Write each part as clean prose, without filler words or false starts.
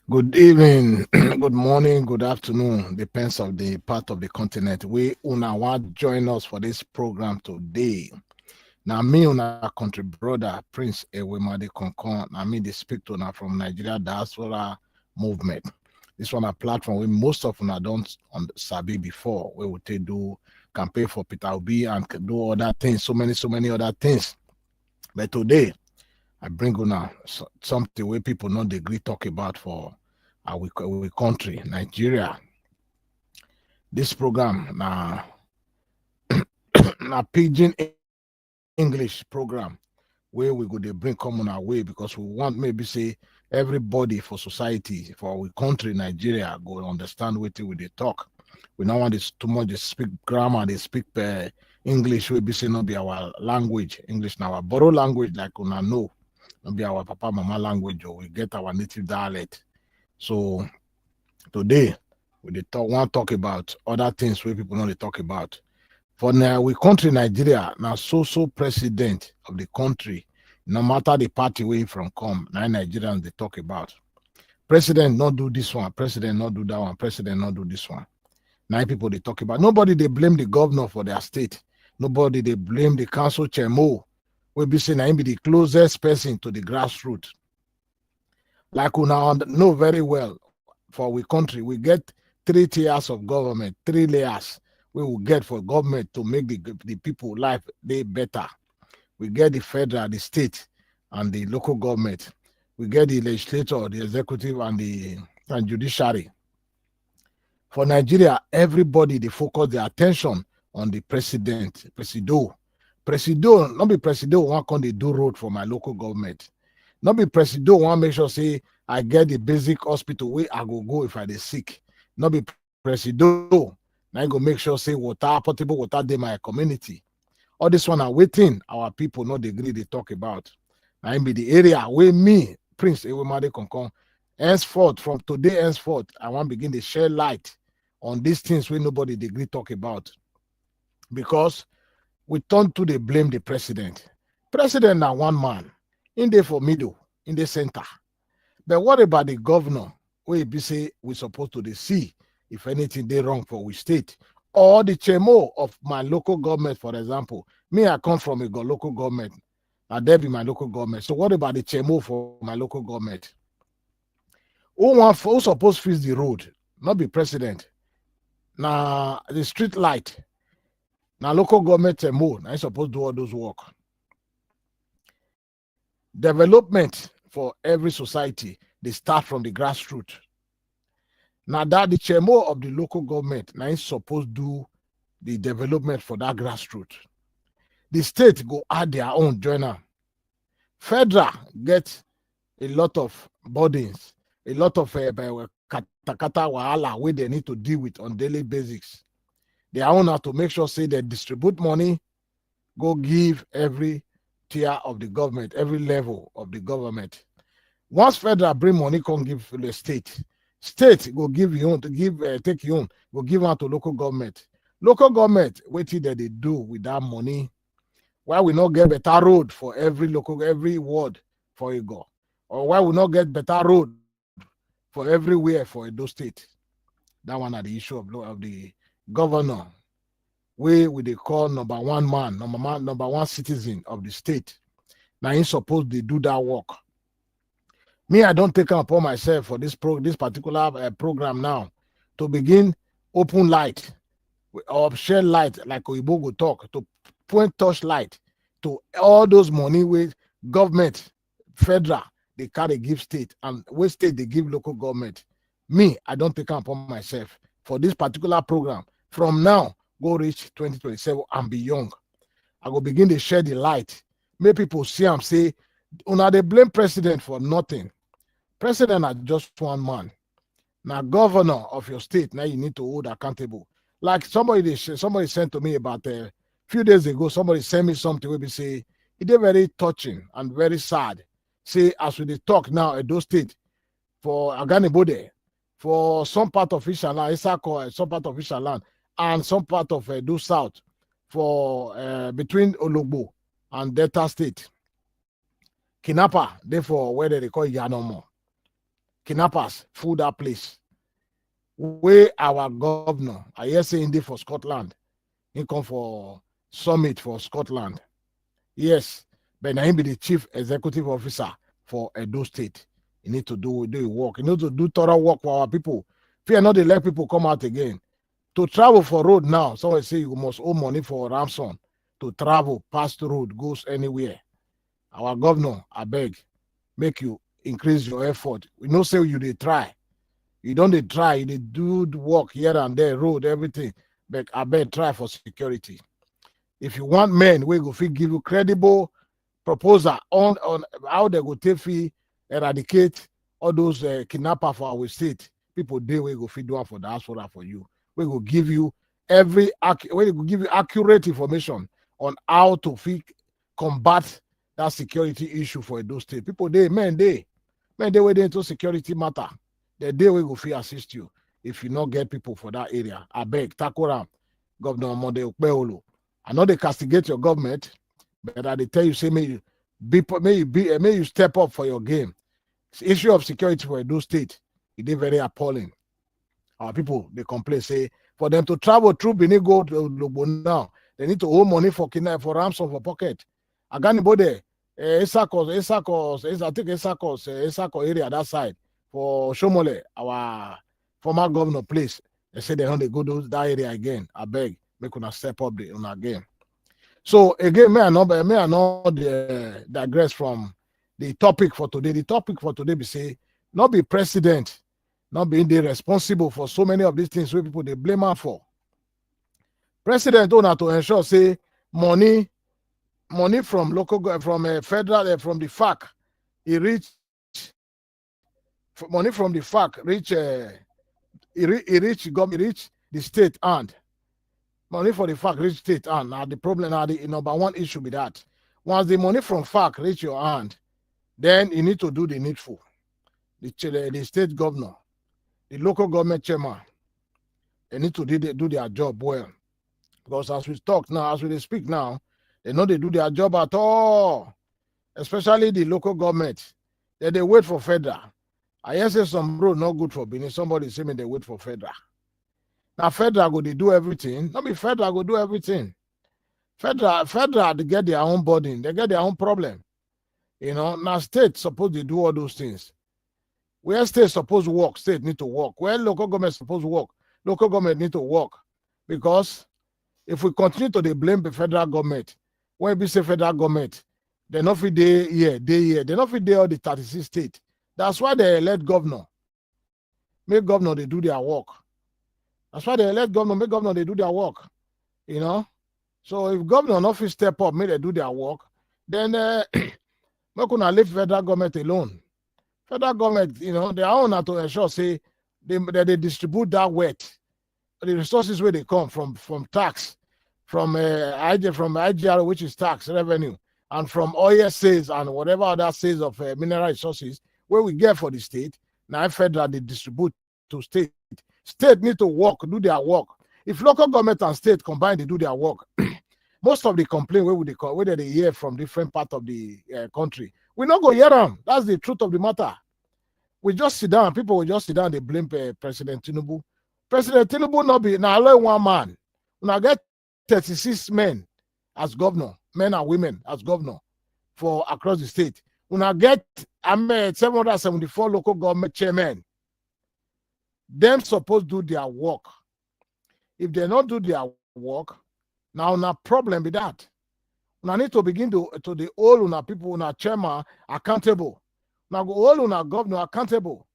Good evening, good morning, good afternoon, depends on the part of the continent. We una want join us for this program today. Now me una country brother Prince Ewemade Konkon. I mean they speak to una from Nigeria diaspora movement. This one a platform where most of una don't on Sabi before. We would take do campaign for Peter Obi and do other things, so many other things. But today I bring una something where people not agree talk about for our country, Nigeria. This program na pidgin English program where we go to bring common our way because we want maybe say everybody for society for our country Nigeria go understand what we they talk. We don't want this too much. They speak grammar. They speak English. We be say not be our language. English now our borrow language like una know. Not be our papa mama language or we get our native dialect. So today we dey want talk about other things where people know they talk about. For now, we country Nigeria now so president of the country, no matter the party where you from come, now Nigerians they talk about. President not do this one, president not do that one, president not do this one. Now people they talk about. Nobody they blame the governor for their state. Nobody they blame the council chairman. We be saying I be the closest person to the grassroots. Like we now know very well, for we country, we get 3 tiers of government, 3 layers we will get for government to make the people life they better. We get the federal, the state, and the local government. We get the legislature, the executive, and the judiciary. For Nigeria, everybody they focus their attention on the president, presido. Presido, not be presido one can they do road for my local government. Not be presido want make sure say I get the basic hospital where I go if I dey sick. Not be presido. Now I go make sure say water, portable water dey my community. All this one are waiting our people not the agree they talk about. Now be the area where me, Prince Ewemade Konkon, henceforth, from today henceforth, I want begin to share light on these things where nobody they agree talk about. Because we turn to they blame the president. President now one man, in there for middle, in the center. But what about the governor? Where be say we supposed to see if anything they wrong for we state or the chemo of my local government, for example. Me, I come from a local government. And there be my local government. So what about the chemo for my local government? Who supposed to fix the road? Not be president. Now the street light. Now local government chemo. Now supposed to do all those work. Development for every society, they start from the grassroots. Now that the chairman of the local government now is supposed to do the development for that grassroots. The state go add their own joiner. Federal get a lot of burdens, a lot of katakata wahala where they need to deal with on daily basis. They are on to make sure say they distribute money, go give every tier of the government, every level of the government. Once federal bring money, come give the state. State go give you own to give take you own, go give out to local government. Local government, what that they do with that money? Why we not get better road for every ward for Ego? Or why we not get better road for everywhere for Edo State? That one are the issue of the governor. We they call number one man, number one citizen of the state. Now he's supposed to do that work. Me, I don't take it upon myself for this particular program now to begin open light or share light like Oyibo go talk to point touch light to all those money with government, federal, they carry give state and where state they give local government. Me, I don't take it upon myself for this particular program. From now, go reach 2027 and beyond. I go begin to share the light. Make people see and say, una they blame president for nothing. President are just one man. Now, governor of your state, now you need to hold accountable. Like somebody sent to me about a few days ago, somebody sent me something where we say, it is very touching and very sad. Say, as we talk now, Edo State, for Aganibode, for some part of Ishaland, Isako, some part of Ishaland, and some part of Edo South, for between Ologbo and Delta State. Kinapa, therefore, where they call Yanomo. kidnappers full that place. Where our governor, I hear saying this for Scotland, he come for summit for Scotland. Yes, but now he be the chief executive officer for Edo State. He need to do work. He need to do thorough work for our people. Fear not, they let people come out again. To travel for road now, someone say you must owe money for ransom to travel past the road, goes anywhere. Our governor, I beg, make you increase your effort. We know say you they try. You don't they try, they do the work here and there, road, everything. But I beg try for security. If you want men, we go give you credible proposal on how they go take fee eradicate all those kidnappers for our state. People they we go feed one for diaspora for you. We will give you we will give you accurate information on how to combat that security issue for those states. People men they wait into security matter. The day we go assist you if you not get people for that area. I beg, tackle Governor Mode Okpeolo. I know they castigate your government, but I tell you, say may you step up for your game. The issue of security for those states, it is very appalling. Our people they complain, say for them to travel through Benin go to Lobo now, they need to owe money for ransom for pocket. I got anybody Esakos, I think Esakos area that side for Shomole, our former governor place. They say they don't go to that area again. I beg, make una step up on again. So again, may I not digress from the topic for today. The topic for today be say not be president, not being responsible for so many of these things where people they blame her for. President owner to ensure say money from local federal from the FAC, it reach money from the FAC reach the state hand. Money for the FAC reach state hand. Now the problem, now the number one issue be that once the money from FAC reach your hand, then you need to do the needful. The state governor, the local government chairman, they need to do their job well. Because as we talk now, as we speak now, they know they do their job at all. Especially the local government. They wait for federal. I hear say some road not good for Benin. Somebody say me they wait for federal. Now federal go they do everything. Not be federal go do everything. Federal they get their own burden. They get their own problem. You know, now state supposed to do all those things. Where state supposed to work, state need to work. Where local government supposed to work, local government need to work. Because if we continue to blame the federal government, when we say federal government, they're not fit day here. They're not fit there all the 36 states. That's why they elect governor. Make governor they do their work. That's why they elect governor, make governor they do their work. You know? So if governor not fit step up, make they do their work, then we're gonna leave federal government alone. Federal government, you know, they are on to ensure say they distribute that wealth, the resources where they come from tax, from IGR, which is tax revenue, and from oil sales and whatever other sales of mineral resources where we get for the state. Now federal they distribute to state. State need to work, do their work. If local government and state combine, they do their work. Most of the complaint where they hear from different parts of the country, we not go hear them. That's the truth of the matter. We just sit down. People will just sit down. They blame President Tinubu. President Tinubu not be now only one man. Now get 36 men as governor, men and women as governor for across the state. We now get 774 local government chairmen. Them supposed to do their work. If they not do their work, now na problem be that. Now need to begin to the all una people, una chairman accountable. Now go all una governor accountable.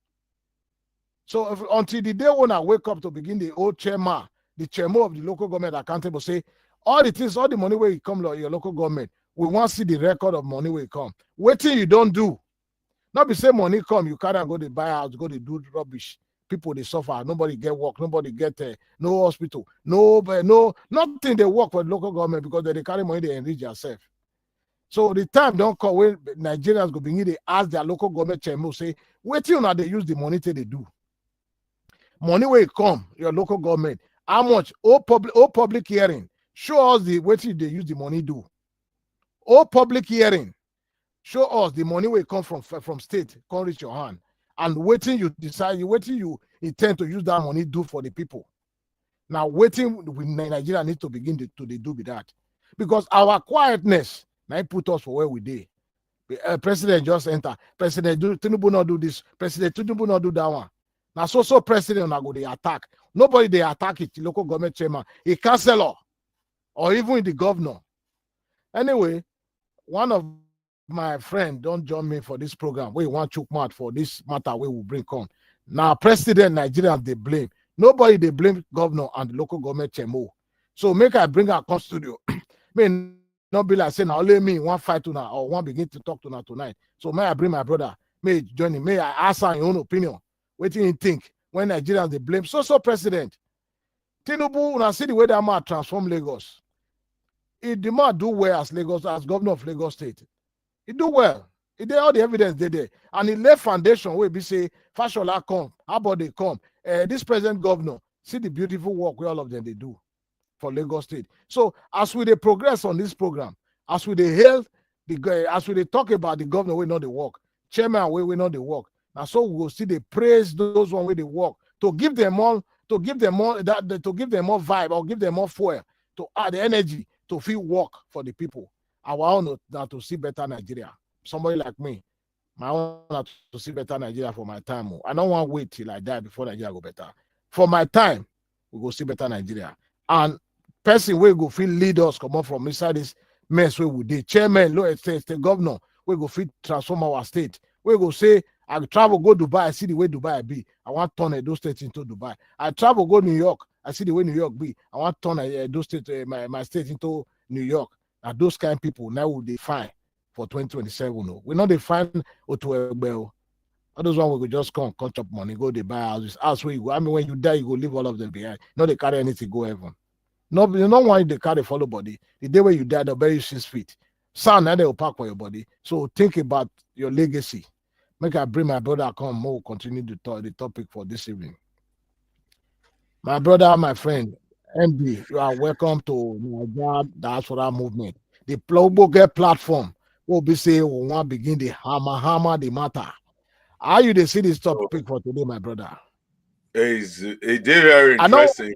So until the day when I wake up to begin the old chairman, the chairman of the local government accountable, say all the things, all the money where you come to your local government, we want to see the record of money where you come. Waiting you don't do. Not be say money come, you can't go to buy house, go to do rubbish. People they suffer, nobody get work, nobody get no hospital, nothing they work for the local government because they carry money, they enrich themselves. So the time don't come when Nigerians go begin they ask their local government chairman say, wait till now they use the money till they do. Money where it come, your local government, how much? All public hearing. Show us the what they use the money do. All public hearing. Show us the money where it come from state, come reach your hand. And waiting you decide, waiting you intend to use that money do for the people. Now, waiting with Nigeria need to begin to do with that. Because our quietness now put us for where we did. President just enter. President Tinubu not do this. President Tinubu not do that one. Now, so president now go they attack. Nobody they attack it. The local government chairman, a councillor, or even the governor. Anyway, one of my friend don't join me for this program. We want choke mouth for this matter we will bring on. Now, President Nigerians they blame. Nobody they blame governor and the local government chairman. So make I bring our come studio. May not be like saying now only me one fight to now or one begin to talk to now tonight. So may I bring my brother, may join him, may I ask her your own opinion. What do you think when Nigerians they blame so president? Tinubu, when I see the way that man transform Lagos, he the man do well as Lagos, as governor of Lagos State. He do well. He did all the evidence they did. And he lay foundation where we say Fashola come, how about they come? This present governor, see the beautiful work where all of them they do for Lagos State. So as we they progress on this program, as we they hail as we they talk about the governor, we know the work, chairman we know the work. And so we will see they praise those one where they work to give them more, to give them more vibe or give them more fuel to add energy to feel work for the people. Our own that to see better Nigeria. Somebody like me, my own to see better Nigeria for my time. I don't want to wait till I die before Nigeria go better. For my time, we go see better Nigeria. And person will go feel lead us come up from inside this mess where we did. Chairman, low state governor, we go fit transform our state. We go say, I travel go Dubai, I see the way Dubai be. I want to turn those states into Dubai. I travel go New York, I see the way New York be. I want to turn those states, my state into New York. Now those kind of people now will define for 2027. No, we not define Otuebel. All those one we could just come chop money, go they buy houses. House where you go. I mean, when you die, you go leave all of them behind. No, they carry anything go heaven. No, you don't want they carry follow body. The day when you die, they'll bury you 6 feet. Sound and they will pack for your body. So think about your legacy. Make I bring my brother come more continue to talk the topic for this evening. My brother, my friend, MB, you are welcome to Nigeria Diaspora Movement. The global platform will be say we want to begin the hammer the matter. How you they see this topic for today, my brother? It's very interesting.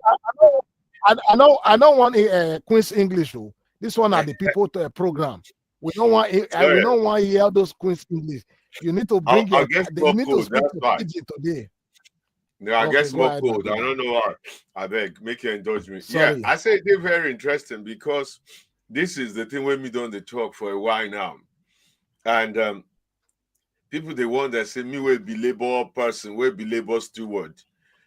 I don't want a Queen's English though. This one are the people to a program. We don't want we don't want to hear those Queen's English. You need to bring you need to speak to today. No, I guess more code. I don't know why. I beg, make you indulge me. Sorry. Yeah, I say they're very interesting because this is the thing when we done the talk for a while now. And people they want to say me will be labor person, will be labor steward.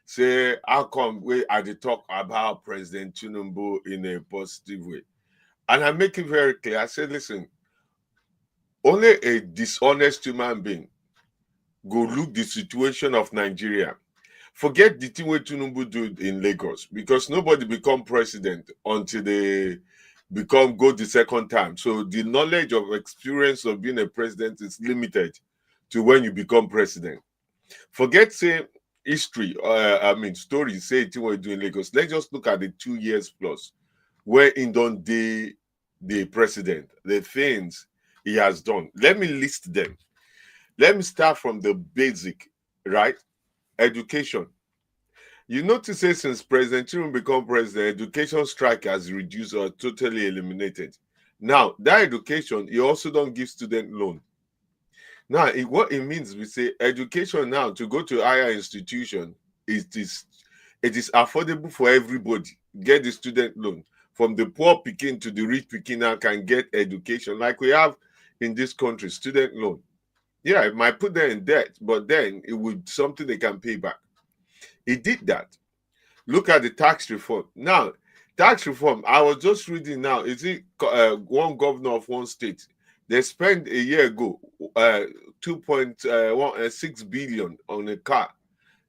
Say how come we at the talk about President Tinubu in a positive way. And I make it very clear. I said, listen, only a dishonest human being go look the situation of Nigeria. Forget the thing what Tinubu do in Lagos, because nobody become president until they go the second time. So the knowledge of experience of being a president is limited to when you become president. Forget say history, stories, say thing what you do in Lagos. Let's just look at the 2 years plus where in done the president, the things he has done. Let me list them. Let me start from the basic, right? Education. You notice that since President Tinubu become president, education strike has reduced or totally eliminated. Now, that education, he also don't give student loan. Now, what it means, we say education now to go to higher institution, it is affordable for everybody. Get the student loan. From the poor picking to the rich picking now can get education like we have in this country, student loan. Yeah, it might put them in debt, but then it would something they can pay back. He did that. Look at the tax reform. Now, tax reform, I was just reading now, is it one governor of one state? They spent a year ago 2.6 billion on a car.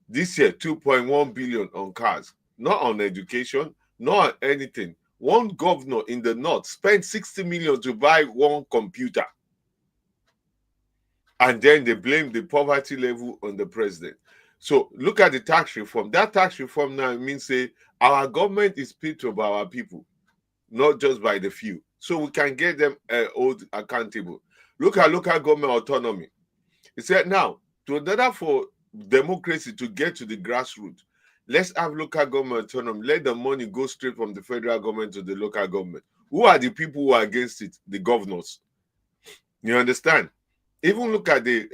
This year, 2.1 billion on cars. Not on education, not on anything. One governor in the north spent 60 million to buy one computer. And then they blame the poverty level on the president. So look at the tax reform. That tax reform now means say our government is paid to by our people, not just by the few. So we can get them held accountable. Look at local government autonomy. It said now, to order for democracy to get to the grassroots. Let's have local government autonomy. Let the money go straight from the federal government to the local government. Who are the people who are against it? The governors. You understand? Even look at the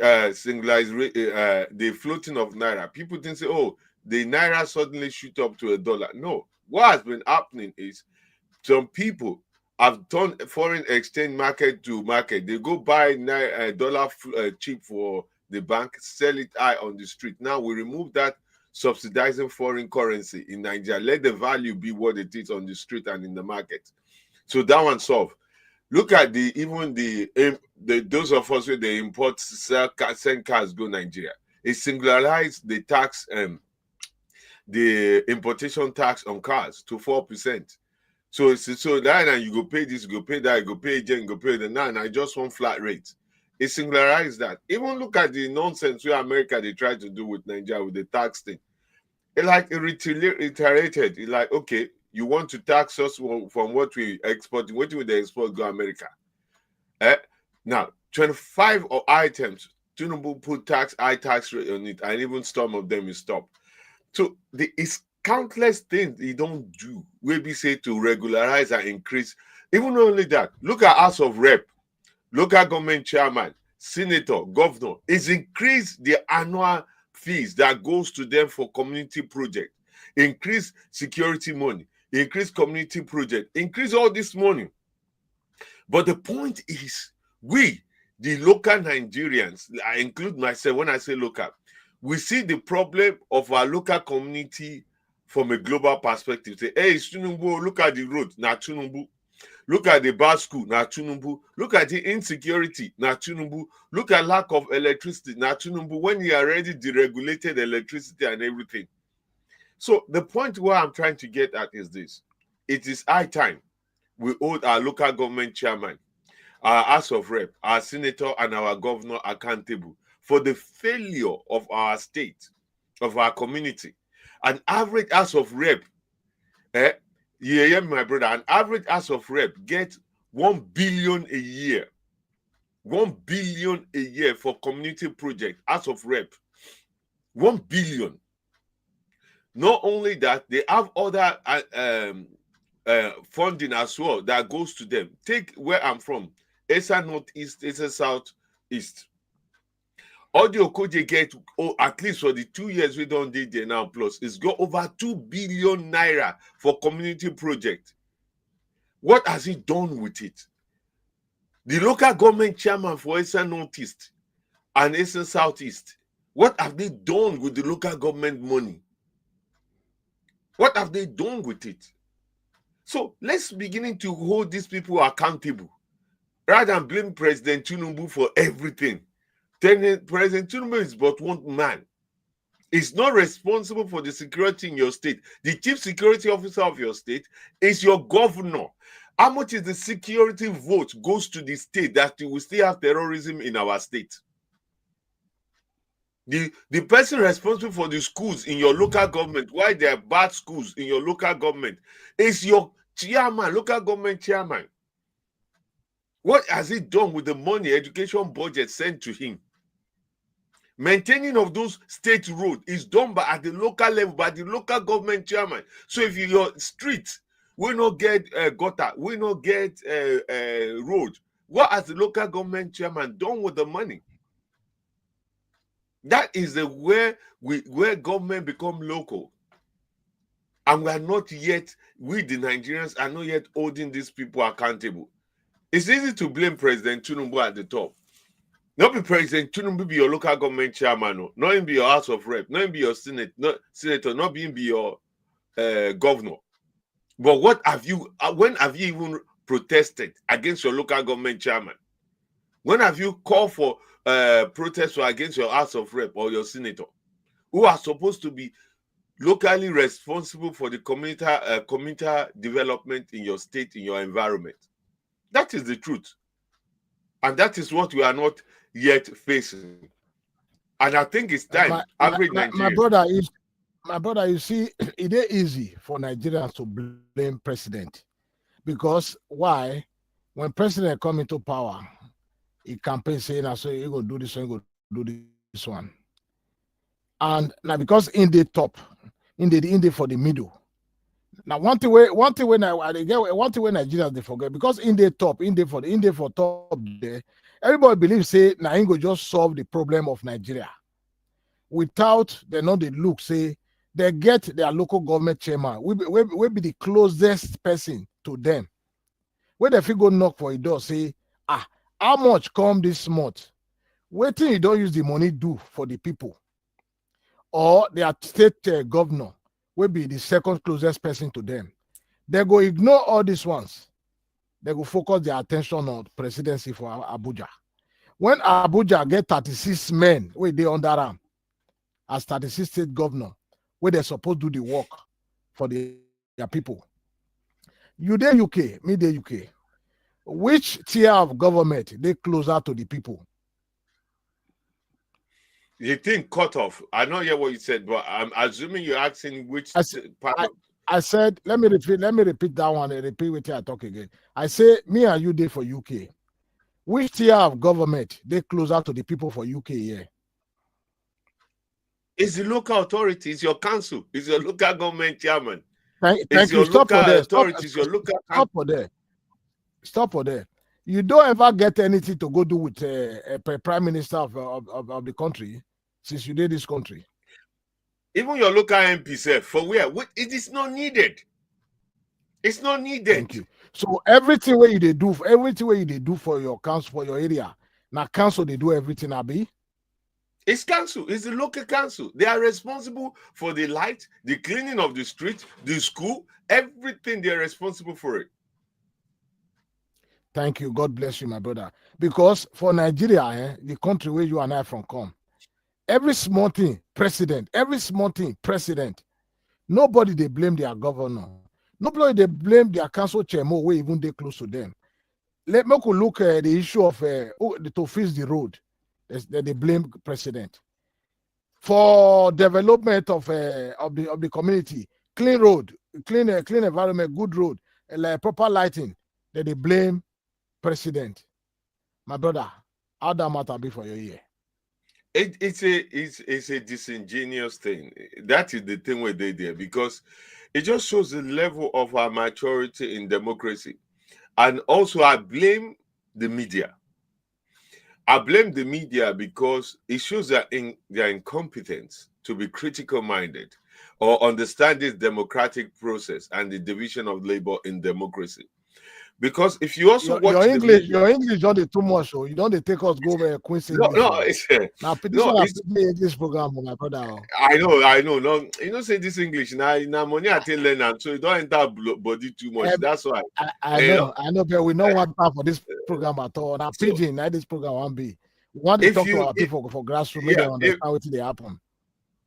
the floating of naira. People think say, oh, the naira suddenly shoot up to $1. No, what has been happening is some people have turned foreign exchange market to market. They go buy dollar cheap for the bank, sell it high on the street. Now we remove that subsidizing foreign currency in Nigeria. Let the value be what it is on the street and in the market. So that one solved. Look at the those of us where they import send cars go Nigeria. It singularized the tax the importation tax on cars to 4%. So that and you go pay this, you go pay that, you go pay agent, you go pay the now I just want flat rate. It singularized that. Even look at the nonsense where America they try to do with Nigeria with the tax thing. It like it reiterated. It like, okay, you want to tax us from what we export, what will they export go America? Now, 25 of items, Tinubu put high tax rate on it, and even some of them is stopped. So it's countless things he don't do. We be say to regularize and increase. Even only that, look at House of Rep, local government chairman, senator, governor. It's increased the annual fees that goes to them for community project, increase security money, increase community project, increase all this money. But the point is, we, the local Nigerians, I include myself when I say local, we see the problem of our local community from a global perspective. Say, hey, Tinubu, look at the road, na Tinubu. Look at the bad school, na Tinubu. Look at the insecurity, na Tinubu. Look at lack of electricity, na Tinubu, when he already deregulated electricity and everything. So the point where I'm trying to get at is this. It is high time we hold our local government chairman, our House of Rep, our senator, and our governor accountable for the failure of our state, of our community. An average House of Rep, my brother, an average House of Rep gets 1 billion a year. 1 billion a year for community project, House of Rep. 1 billion. Not only that, they have other funding as well that goes to them. Take where I'm from, Esa Northeast, Esa Southeast. Audio Koje get, at least for the 2 years we don't did there now, plus it's got over 2 billion naira for community project. What has he done with it? The local government chairman for Esa Northeast and Esa Southeast, what have they done with the local government money? What have they done with it? So let's begin to hold these people accountable rather than blame President Tinubu for everything. President Tinubu is but one man. He's not responsible for the security in your state. The chief security officer of your state is your governor. How much is the security vote goes to the state that we still have terrorism in our state? The person responsible for the schools in your local government, why there are bad schools in your local government, is your chairman, local government chairman. What has he done with the money education budget sent to him? Maintaining of those state roads is done at the local level by the local government chairman. So if your street will not get gutter, will not get road, what has the local government chairman done with the money? That is the where government become local. And we are not yet, we the Nigerians are not yet holding these people accountable. It's easy to blame President Tinubu at the top. Not be President Tinubu be your local government chairman, no. Not even be your House of Rep, not even be your senator, not even be your governor. But what have you, when have you even protested against your local government chairman? When have you called for protest against your House of Rep or your senator, who are supposed to be locally responsible for the community development in your state, in your environment? That is the truth. And that is what we are not yet facing. And I think it's time. My brother, you see, it is easy for Nigerians to blame president. Because why? When president come into power, he campaign saying, so you go do this one, you go do this one. And now because in the top, in the for the middle. Now one thing when Nigerians they forget, because in the top, in the for top there, everybody believes say now go just solve the problem of Nigeria. Without they know the look, say they get their local government chairman. We be the closest person to them. When if you go knock for a door, say, how much come this month? Waiting you don't use the money do for the people. Or their state governor will be the second closest person to them. They go ignore all these ones. They go focus their attention on presidency for Abuja. When Abuja get 36 men where they under arm as 36 state governor, where they supposed to do the work for their people. You there UK, me there UK. Which tier of government they closer to the people? You think cut off? I don't hear what you said, but I'm assuming you're asking which part of. I said, let me repeat that one and repeat what I talk again. I say, me and you there for UK. Which tier of government they closer to the people for UK here? It's the local authority, it's your council, it's your local government chairman. Thank It's your you. Stop local for there. authorities, your local Stop for there. Stop for there. You don't ever get anything to go do with a prime minister of the country since you did this country. Even your local MP self, for where? It is not needed. It's not needed. Thank you. So everything where you they do for your council, for your area, now council they do everything, Abi. It's council. It's the local council. They are responsible for the light, the cleaning of the street, the school, everything. They're responsible for it. Thank you. God bless you, my brother. Because for Nigeria, the country where you and I from come, every small thing, president, nobody they blame their governor. Nobody they blame their council chairman where even they close to them. Let me look at the issue of to fix the road. They blame president. For development of the community, clean road, clean environment, good road, like proper lighting, they blame president. My brother, how that matter be for your ear? It's a disingenuous thing. That is the thing where they there, because it just shows the level of our maturity in democracy. And also I blame the media. I blame the media because it shows their incompetence to be critical minded or understand this democratic process and the division of labor in democracy. Because if you also watch your English don't too much, so you don't take us go over Queen's English. Now this English program, my brother. I know. No, you know, say this English now money I tell learn, so you don't enter body too much. That's why I know, but we don't want time for this program at all. Now pidgin, this program won't be. We want to talk to our people for grassroots, make them understand what they happen.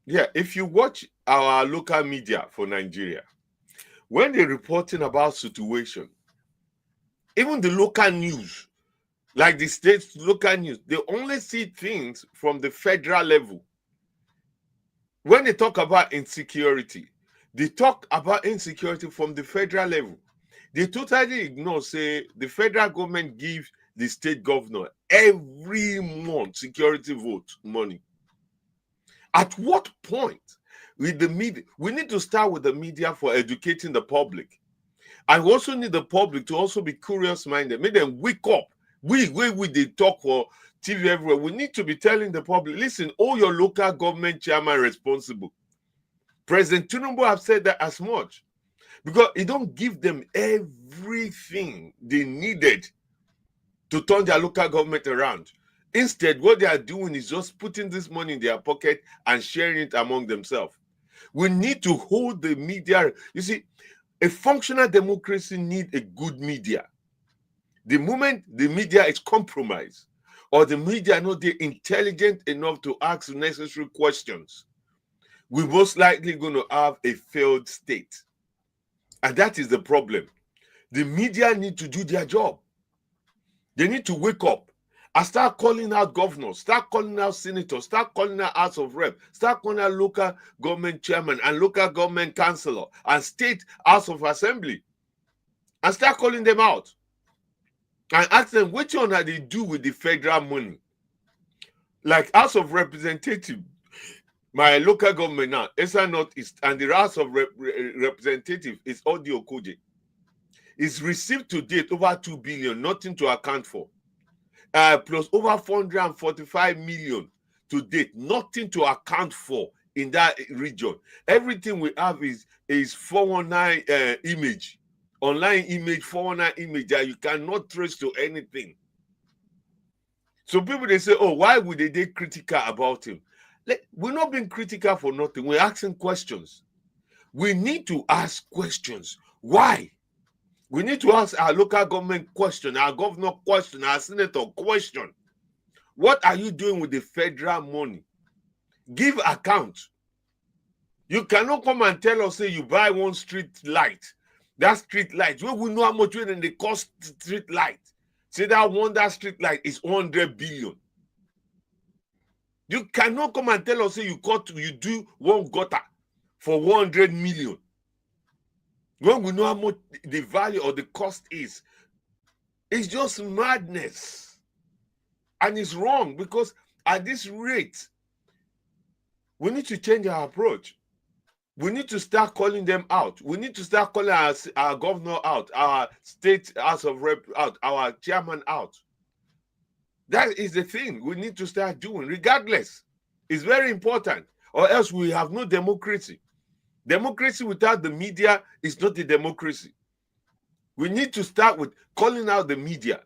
Yeah, if you watch our local media for Nigeria, when they're reporting about situation, even the local news, like the state's local news, they only see things from the federal level. When they talk about insecurity, they talk about insecurity from the federal level. They totally ignore, say, the federal government gives the state governor every month security vote money. At what point with the media? We need to start with the media for educating the public. I also need the public to also be curious-minded. Make them wake up. We they talk for TV everywhere. We need to be telling the public, listen, all your local government chairman responsible. President Tinubu have said that as much. Because he don't give them everything they needed to turn their local government around. Instead, what they are doing is just putting this money in their pocket and sharing it among themselves. We need to hold the media. You see, a functional democracy needs a good media. The moment the media is compromised or the media are not intelligent enough to ask necessary questions, we're most likely going to have a failed state. And that is the problem. The media need to do their job. They need to wake up and start calling out governors, start calling out senators, start calling out House of Rep, start calling out local government chairman and local government councillor and state House of Assembly, and start calling them out and ask them which one are they do with the federal money. Like House of Representatives, My local government now, Esa Northeast, and the House of Representatives is Audio Koje. It's received to date over 2 billion, nothing to account for. Plus over 445 million to date, nothing to account for in that region. Everything we have is 419 image, online image, 419 image that you cannot trace to anything. So people, they say, oh, why would they critical about him? We're not being critical for nothing. We're asking questions. We need to ask questions. Why? We need to ask our local government question, our governor question, our senator question. What are you doing with the federal money? Give account. You cannot come and tell us, say you buy one street light. That street light, we know how much they cost street light. Say that street light is 100 billion. You cannot come and tell us, say you do one gutter for 100 million. When we know how much the value or the cost is, it's just madness. And it's wrong, because at this rate, we need to change our approach. We need to start calling them out. We need to start calling our governor out, our state house of rep out, our chairman out. That is the thing we need to start doing, regardless. It's very important, or else we have no democracy. Democracy without the media is not a democracy. We need to start with calling out the media.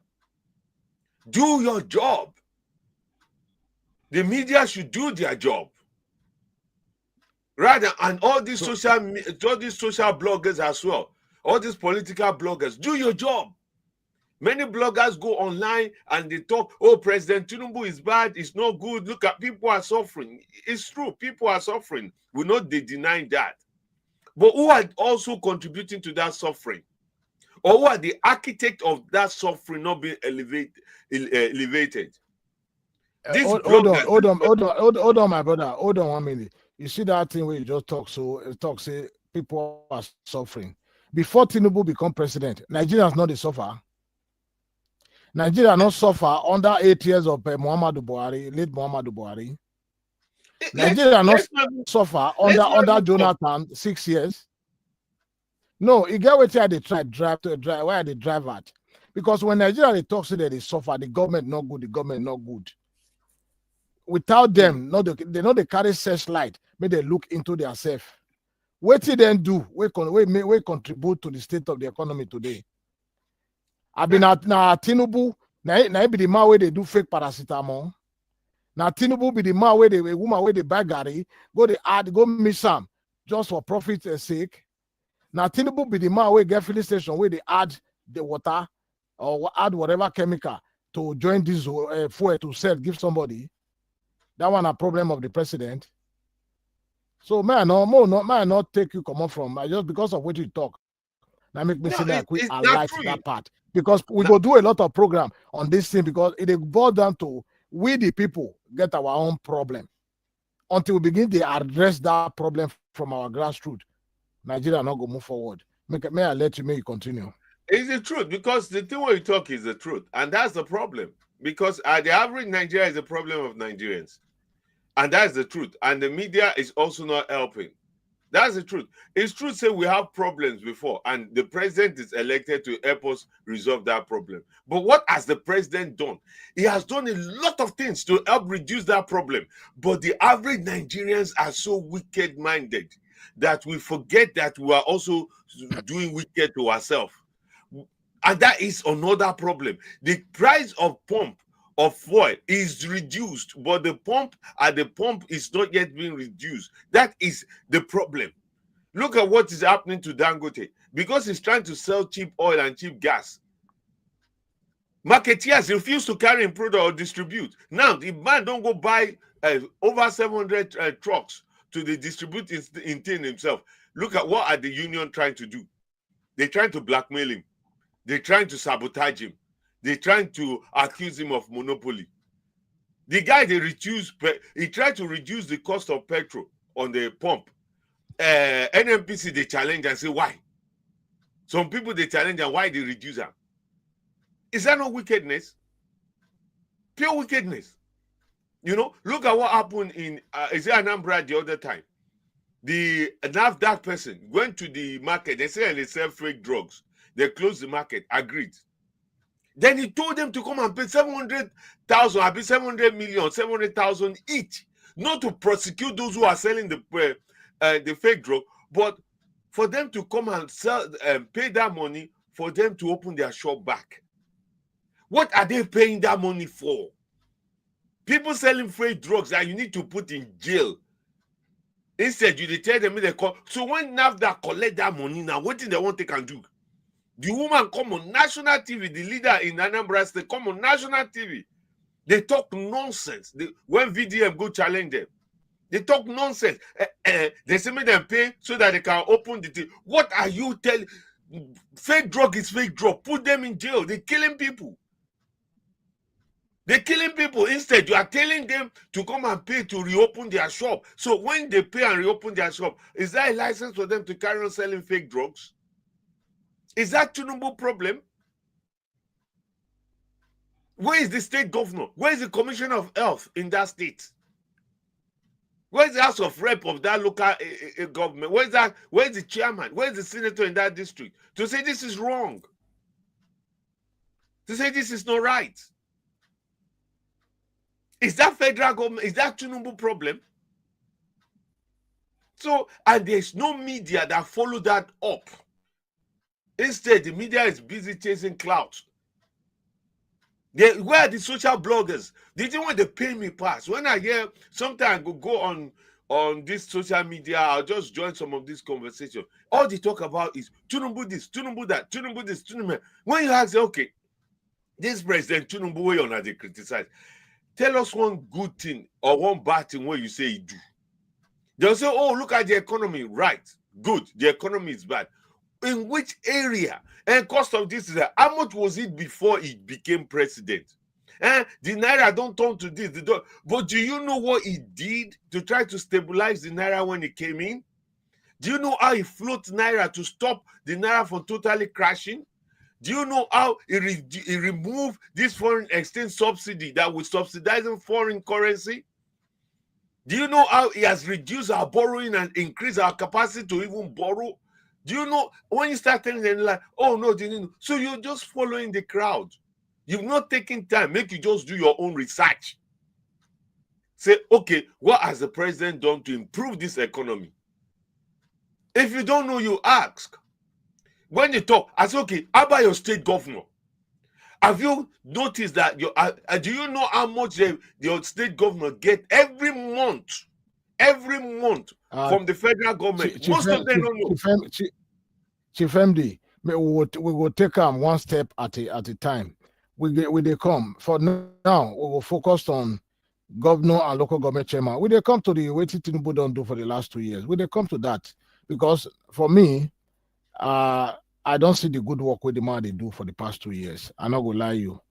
Do your job. The media should do their job. Rather, and all these social bloggers as well, all these political bloggers, do your job. Many bloggers go online and they talk, oh, President Tinubu is bad, it's not good. Look at people are suffering. It's true, people are suffering. We're not denying that. But who are also contributing to that suffering? Or who are the architect of that suffering not being elevated? Hold on, my brother. Hold on 1 minute. You see that thing where you just say people are suffering. Before Tinubu become president, Nigerians not they suffer. Nigeria not suffer under 8 years of late Muhammadu Buhari. Nigeria not suffer under Jonathan 6 years. No, you get what they try drive. Why they drive at? Because when Nigeria they talk, say that they suffer, the government not good, the government not good. Without them, they know they carry searchlight, may they look into their self. What they then do, we contribute to the state of the economy today. I've been at Tinubu, now be the man where they do fake paracetamol. Now Tinubu be the man where they woman where they buy Gary, go miss some just for profit sake. Now Tinubu be the man where get filling station where they add the water or add whatever chemical to join this fuel to sell, give somebody. That one a problem of the president. So man, not take you come on from just because of what you talk. Now make me say that we highlight that part. Because we go do a lot of program on this thing, because it boils down to we the people get our own problem. Until we begin to address that problem from our grassroots, Nigeria not go move forward. May I let you continue? It's the truth, because the thing when you talk is the truth, and that's the problem. Because the average Nigeria is a problem of Nigerians, and that's the truth. And the media is also not helping. That's the truth. It's true to say we have problems before, and the president is elected to help us resolve that problem. But what has the president done? He has done a lot of things to help reduce that problem. But the average Nigerians are so wicked-minded that we forget that we are also doing wicked to ourselves. And that is another problem. The price of pump of fuel is reduced, but the pump at the pump is not yet being reduced. That is the problem. Look at what is happening to Dangote, because he's trying to sell cheap oil and cheap gas. Marketeers refuse to carry in product or distribute. Now the man don't go buy over 700 trucks to the distribute in thing himself. Look at what are the union trying to do. They're trying to blackmail him. They're trying to sabotage him. They're trying to accuse him of monopoly. The guy, he tried to reduce the cost of petrol on the pump. NMPC, they challenge and say, why? Some people, they challenge and why they reduce them. Is that not wickedness? Pure wickedness. You know, look at what happened in is it Anambra the other time? The NAFDAC person went to the market. They said they sell fake drugs. They closed the market. Agreed. Then he told them to come and pay 700,000, I 700 million, 700,000 each, not to prosecute those who are selling the fake drug, but for them to come and sell, pay that money for them to open their shop back. What are they paying that money for? People selling fake drugs that you need to put in jail. Instead, you tell them they call. So when NAFDAC collect that money now, what do they want they can do? The woman come on national TV, the leader in Anambra State come on national TV. They talk nonsense. When VDM go challenge them, they talk nonsense. They say make them pay so that they can open the thing. What are you telling? Fake drug is fake drug. Put them in jail. They're killing people. They're killing people. Instead, you are telling them to come and pay to reopen their shop. So when they pay and reopen their shop, is that a license for them to carry on selling fake drugs? Is that Tinubu problem? Where is the state governor? Where is the commissioner of health in that state? Where is the house of rep of that local government? Where is the chairman? Where is the senator in that district? To say this is wrong. To say this is not right. Is that federal government? Is that Tinubu problem? So, and there's no media that follow that up. Instead, the media is busy chasing clout. Where are the social bloggers? Did you want to pay me pass? When I hear, sometimes I go on this social media, I'll just join some of this conversation. All they talk about is Tinubu this, Tinubu that, Tinubu this, Tinubu. When you ask, okay, this President Tinubu, way on they criticize. Tell us one good thing or one bad thing where you say he do. They'll say, oh, look at the economy. Right, good. The economy is bad. In which area? And cost of this is how much was it before he became president? The Naira don't turn to this. But do you know what he did to try to stabilize the Naira when he came in? Do you know how he floated Naira to stop the Naira from totally crashing? Do you know how he removed this foreign exchange subsidy that was subsidizing foreign currency? Do you know how he has reduced our borrowing and increased our capacity to even borrow? Do you know when you start telling them like, oh no, so you're just following the crowd. You've not taken time. Make you just do your own research. Say, okay, what has the president done to improve this economy? If you don't know, you ask. When they talk, I say, okay, how about your state governor? Have you noticed that do you know how much your state governor get every month? Every month from the federal government. Most of them don't know. Chief MD, we will take one step at a time. We come. For now, we will focus on governor and local government chairman. We they come to the way Tinubu don't do for the last 2 years. We they come to that because for me, I don't see the good work with the man they do for the past 2 years. I'm not gonna lie you.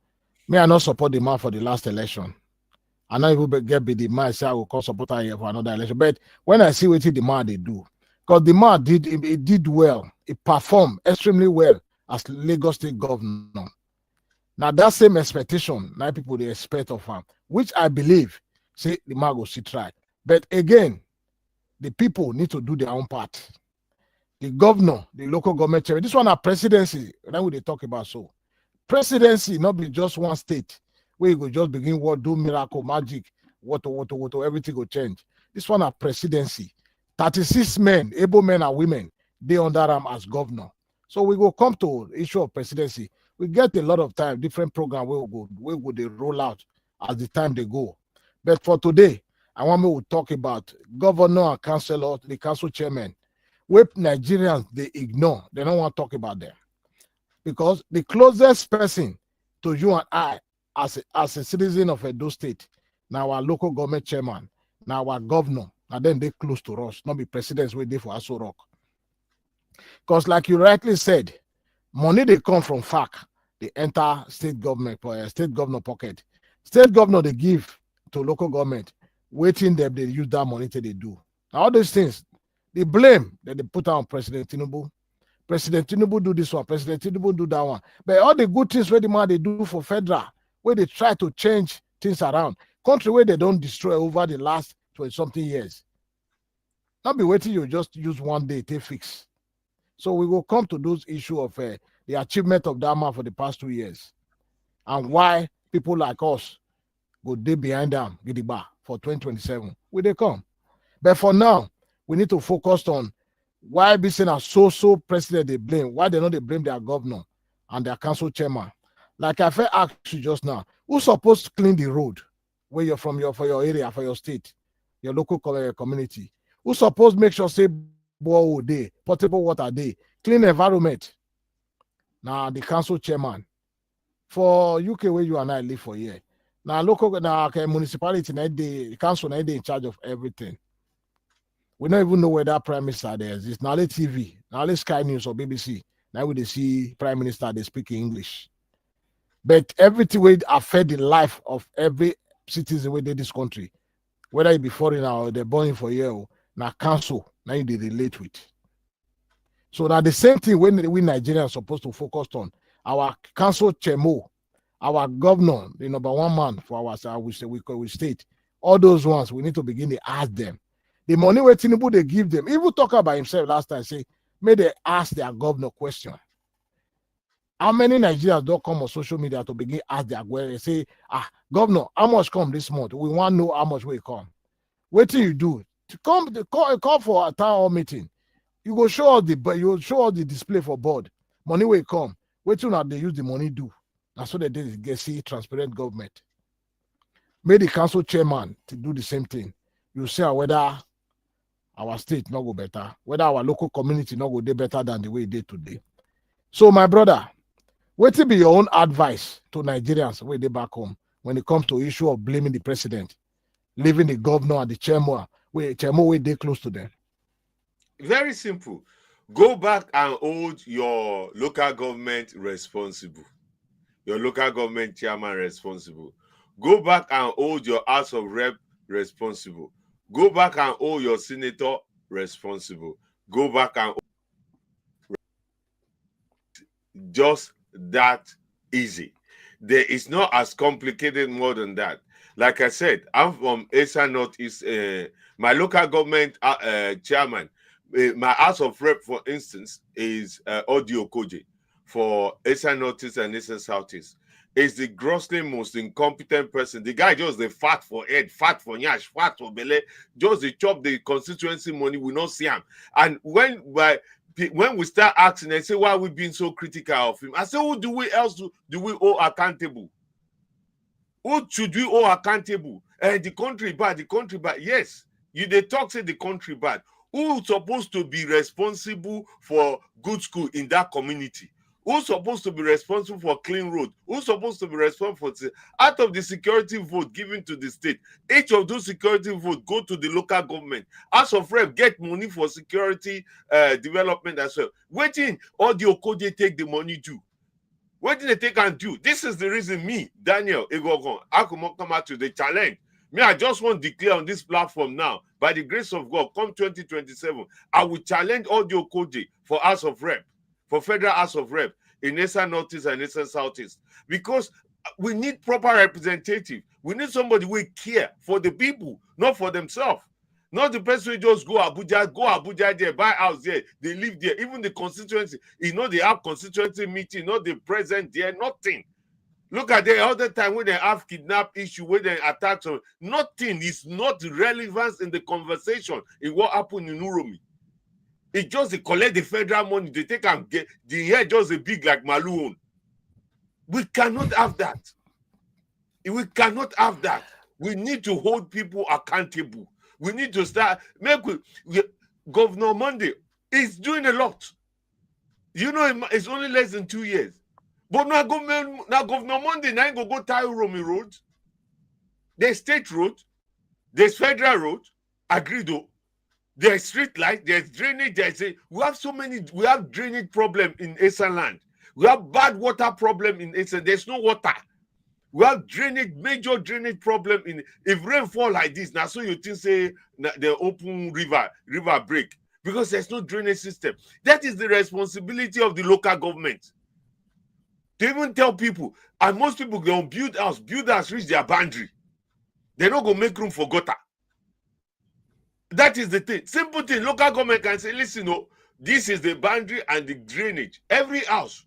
Me, I not support the man for the last election. I not even get the man say I will call support here for another election. But when I see what the man they do, because the man did well, he performed extremely well as Lagos State governor. Now that same expectation, now people they expect of him, which I believe, say the man go see try. But again, the people need to do their own part. The governor, the local government chairman, this one are presidency. That's what they talk about. So presidency not be just one state where you go just begin what do miracle magic, what everything will change. This one are presidency. 36 men, able men and women, they under them as governor. So we go come to issue of presidency. We get a lot of time, different program where would they roll out as the time they go. But for today, I want me to talk about governor and councillor, the council chairman. Where Nigerians they ignore, they don't want to talk about them. Because the closest person to you and I as a citizen of Edo State, now our local government chairman, now our governor, and then they close to us, not be presidents where they for Aso Rock. Because like you rightly said, money they come from FAC, they enter state government state governor pocket. State governor they give to local government, waiting them they use that money till they do. Now all these things, the blame that they put on President Tinubu. President Tinubu do this one, President Tinubu do that one. But all the good things where the man they do for federal, where they try to change things around, Country where they don't destroy over the last 20-something years. Not be waiting you just use one day to fix. So we will come to those issue of the achievement of that man for the past 2 years and why people like us go day behind them, Gidigba, for 2027. Will they come? But for now, we need to focus on why be saying a so president they blame, why they not they blame their governor and their council chairman. Like I asked you just now, who's supposed to clean the road where you're from for your area, for your state, your local community? Who's supposed to make sure say borehole day, potable water day, clean environment? Now the council chairman. For UK where you and I live for here. Now local municipality, the council they in charge of everything. We don't even know where that prime minister there is. Now let TV, now let Sky News or BBC. Now we they see prime minister they speak English. But everything will affect the life of every citizen within this country, whether it be foreigner or they're born for here. Now council, now they relate with. So now the same thing when we Nigerians are supposed to focus on our council chairman, our governor, the number one man for our we state. All those ones we need to begin to ask them. The money where Tinubu they give them, even talk about himself last time, say, may they ask their governor question. How many Nigerians don't come on social media to begin ask their governor? They say, governor, how much come this month? We want to know how much will come. What do you do? To call for a town hall meeting. You go show all the display for board. Money will come. Wait till now they use the money do. That's what they did. Get see transparent government. Made the council chairman to do the same thing. You see whether our state not go better, whether our local community not go do better than the way it did today. So my brother, what will be your own advice to Nigerians where they back home when it comes to issue of blaming the president, leaving the governor and the chairman where they close to them? Very simple. Go back and hold your local government responsible. Your local government chairman responsible. Go back and hold your House of Rep responsible. Go back and hold your senator responsible. Go back and just that easy. There is not as complicated more than that. Like I said, I'm from Esa Northeast. My local government chairman, my House of Rep, for instance, is Audio Koje for Esa Northeast and Esa Southeast. Is the grossly most incompetent person. The guy just the fat for head, fat for nyash, fat for belly, just the chop the constituency money, we not see him. And when we start asking and say why we being so critical of him, I say, who do we owe accountable? Who should we owe accountable? The country bad. Yes, they talk say the country bad. Who's supposed to be responsible for good school in that community? Who's supposed to be responsible for clean road? Who's supposed to be responsible for out of the security vote given to the state? Each of those security votes go to the local government. House of Rep get money for security development as well. Waiting, all the Okode take the money do. What did they take and do? This is the reason me, Daniel Egogon, I could come out to the challenge. Me, I just want to declare on this platform now, by the grace of God, come 2027, I will challenge all the Okode for House of Rep, for Federal House of Rep in Eastern Northeast and Eastern Southeast, because we need proper representative. We need somebody who care for the people, not for themselves. Not the person who just go Abuja there, buy house there, they live there. Even the constituency, they have constituency meeting, not the present there, nothing. Look at the other time when they have kidnap issue, when they attack someone, nothing is not relevant in the conversation in what happened in Uromi. It just they collect the federal money, they take and get the hair just a big like Maluon. We cannot have that. We cannot have that. We need to hold people accountable. We need to start Governor Monday is doing a lot. It's only less than 2 years. But now Governor Monday now go tie Uromi Road. There's state road, there's federal road, agreed though. There's street light, there's drainage, we have drainage problem in Eastern land. We have bad water problem in Eastern. There's no water. We have major drainage problem if rain fall like this. Now so you think say the open river break because there's no drainage system. That is the responsibility of the local government. To even tell people, and most people don't build house reach their boundary. They're not going to make room for gutter. That is the thing. Simple thing. Local government can say, listen, no, this is the boundary and the drainage. Every house,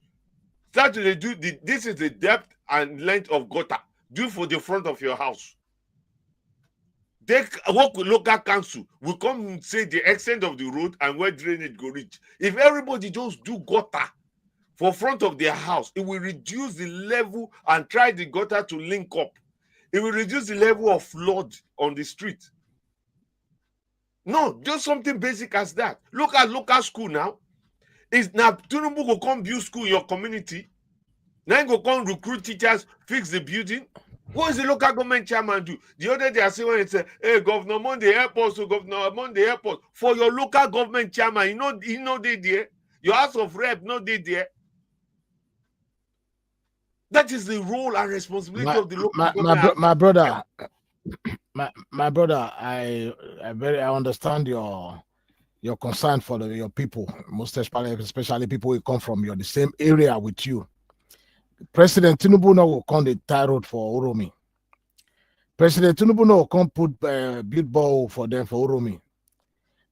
start to do this is the depth and length of gutter. Do for the front of your house. They work with local council. We come and say the extent of the road and where drainage go reach. If everybody just do gutter for front of their house, it will reduce the level and try the gutter to link up. It will reduce the level of flood on the street. No, just something basic as that. Look at local school now. Is now Tinubu go come build school in your community. Now go come recruit teachers, fix the building. What is the local government chairman do? The other day I see when it say, hey, Governor Monday help us, so Governor Monday help us. For your local government chairman, you know they there. Your House of Rep, no they there. That is the role and responsibility of the local government. My brother, my brother, I understand your concern for your people, most especially people who come from the same area with you. President Tinubu now will come the tie road for Oromi. President Tinubu now will come put build ball for them for Oromi.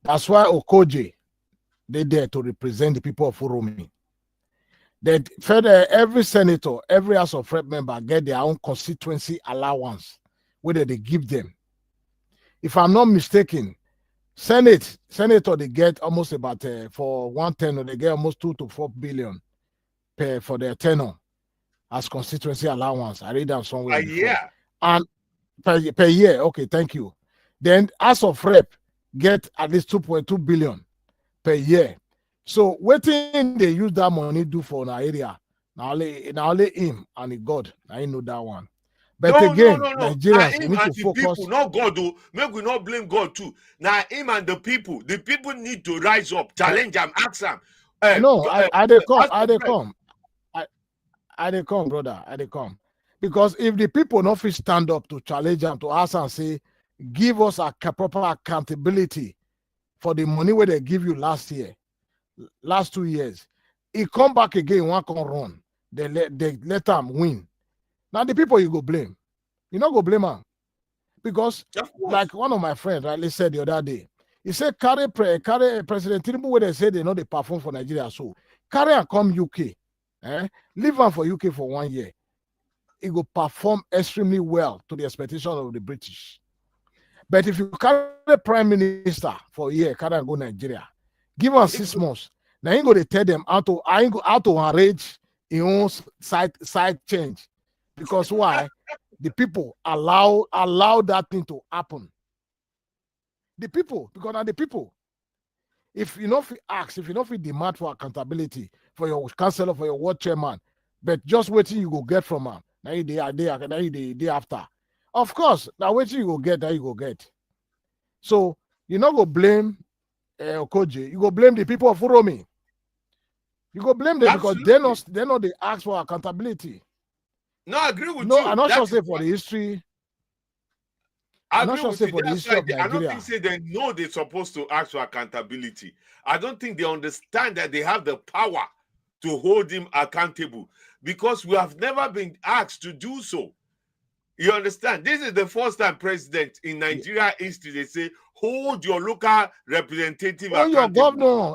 That's why Okoje they there to represent the people of Oromi. That further, every senator, every House of Rep member get their own constituency allowance, whether they give them. If I'm not mistaken, senator they get almost about for 110, they get almost 2 to 4 billion for their tenure as constituency allowance. I read that somewhere. A year. And per year. Okay, thank you. Then House of Rep get at least 2.2 billion per year. So waiting they use that money do for our area. Now only him and God. I know that one. But no, Nigerians him need and to the focus. people, not God, though. Make we not blame God too. Now him and the people need to rise up, challenge them, ask them. No, I they come, brother. I they come. Because if the people not fit stand up to challenge them, to ask and say, give us a proper accountability for the money where they give you last 2 years. He come back again, one can run. They let them win. Now the people you go blame. You not go blame them. Because like one of my friends rightly said the other day, he said carry President Tinubu where they say they know they perform for Nigeria. So carry and come UK. Leave him for UK for 1 year. He will perform extremely well to the expectation of the British. But if you carry the Prime Minister for a year, carry and go Nigeria, give him 6 months. Now you go to tell them how to arrange your own side change. Because why? The people allow that thing to happen. The people, because now the people, if you not ask, if you not demand for accountability for your councillor, for your ward chairman, but just waiting you go get from them. Now you day after. Of course, now waiting you go get, that you go get. So you not go blame Okoje, you go blame the people of Uromi. You go blame them. Absolutely. Because they know they ask for accountability. No, I agree with you. No, I'm not sure say for the history. I'm not sure say for the history of Nigeria. I don't think say they know they're supposed to ask for accountability. I don't think they understand that they have the power to hold him accountable because we have never been asked to do so. You understand? This is the first time president in Nigeria history they say hold your local representative accountable. Your governor,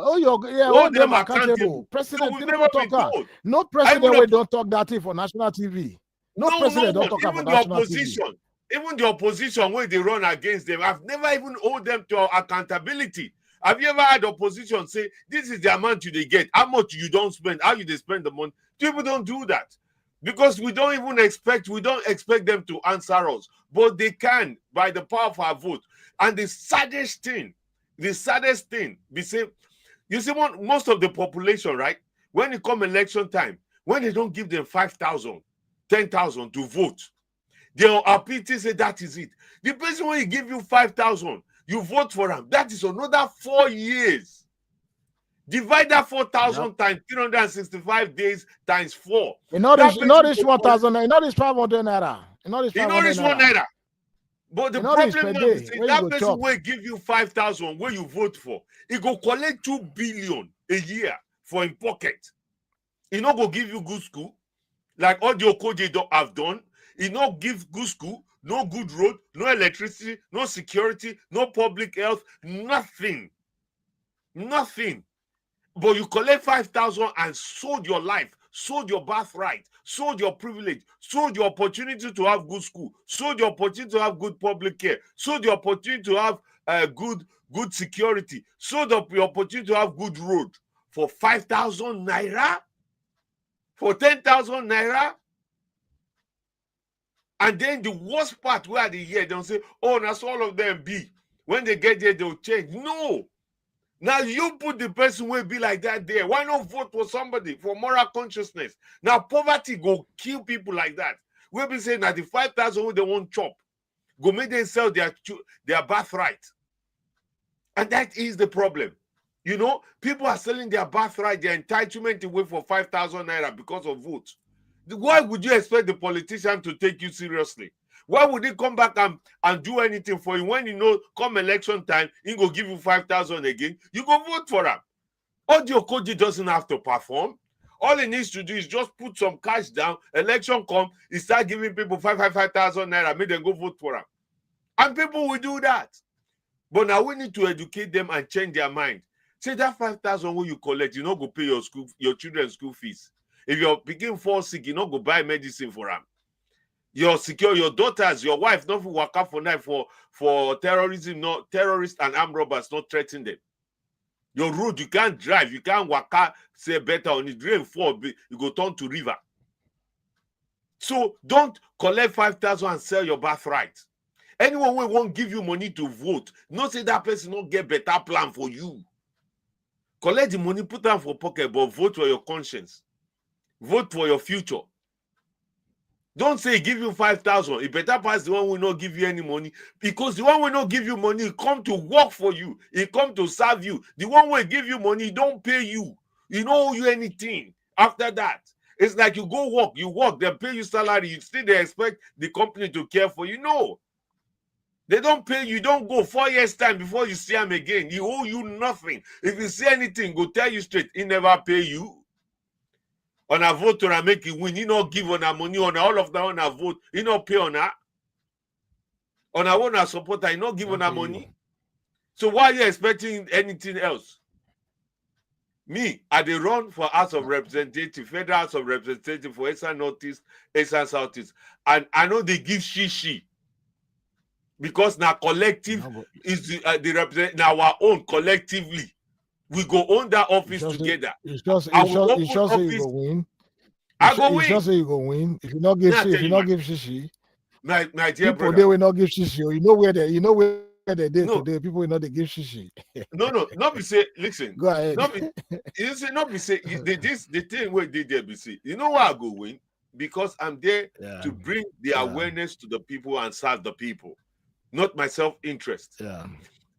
hold them accountable. President Tinubu talk. No president will don't talk that thing for national TV. No president don't talk about national TV. Even the opposition where they run against them, I've never even hold them to accountability. Have you ever had opposition say this is the amount you they get, how much you don't spend, how you they spend the money? People don't do that. Because we don't expect them to answer us, but they can by the power of our vote. And the saddest thing, be say, you see, most of the population, right? When it come election time, when they don't give them 5,000, 10,000 to vote, they are happy to say that is it. The person when he give you 5,000, you vote for him. That is another 4 years. Divide that 4,000 times 365 days times 4. You know this 1,000. You know this 500 naira. You know this 1 naira. But the problem is that person will give you 5,000 where you vote for. He go collect 2 billion a year for in pocket. He not go give you good school like all the Okoje have done. He not give good school, no good road, no electricity, no security, no public health, nothing. Nothing. But you collect 5,000 and sold your life, sold your birthright, sold your privilege, sold your opportunity to have good school, sold your opportunity to have good public care, sold your opportunity to have good security, sold up your opportunity to have good road for 5,000 naira, for 10,000 naira. And then the worst part where they hear, they'll say, oh, that's all of them be. When they get there, they'll change. No. Now you put the person will be like that there. Why not vote for somebody for moral consciousness? Now poverty go kill people like that. We'll be saying that the 5,000 who they won't chop, go make them sell their birthright. And that is the problem. You know, people are selling their birthright, their entitlement away for 5,000 naira because of votes. Why would you expect the politician to take you seriously? Why would he come back and do anything for you when you know come election time, he go give you 5,000 again? You go vote for him. Audio Koji doesn't have to perform. All he needs to do is just put some cash down. Election come, he start giving people 5,000 naira, make them go vote for him. And people will do that. But now we need to educate them and change their mind. Say that 5,000 when you collect, you not go pay your children's school fees. If your pikin fall sick, you not go buy medicine for them. Your daughters, your wife, not work out for night for terrorism, not terrorists and armed robbers, not threaten them. Your road, you can't drive, you can't work out, say better on it, rain fall, you go turn to river. So don't collect 5,000 and sell your birthright. Anyone who won't give you money to vote, not say that person not get better plan for you. Collect the money, put them for pocket, but vote for your conscience. Vote for your future. Don't say give you 5,000. It better pass the one who will not give you any money. Because the one will not give you money, he come to work for you. He come to serve you. The one will give you money, he don't pay you. He don't owe you anything after that. It's like you go work, they pay you salary. You still they expect the company to care for you. No. They don't pay you. Don't go 4 years time before you see him again. He owe you nothing. If you see anything, go tell you straight. He never pay you. On a vote to make you win, he not give on a money on all of that on a vote. He not pay on that. On a one supporter, he not give on a money. So why are you expecting anything else? Me, I dey run for House of Representatives, Federal House of Representatives for Eastern Northeast, Eastern Southeast, and I know they give shishi. Because now collective is the represent now our own collectively. We go own that office together. It's just say you go win. I go win. It's just say you go win. If you not give shishi, my dear people brother, they will not give shishi. You know where they did today. People will not give shishi. No, not be say. Listen, go ahead. Not be say. The thing where they there be say. You know why I go win? Because I'm there to bring the awareness to the people and serve the people, not my self-interest. Yeah.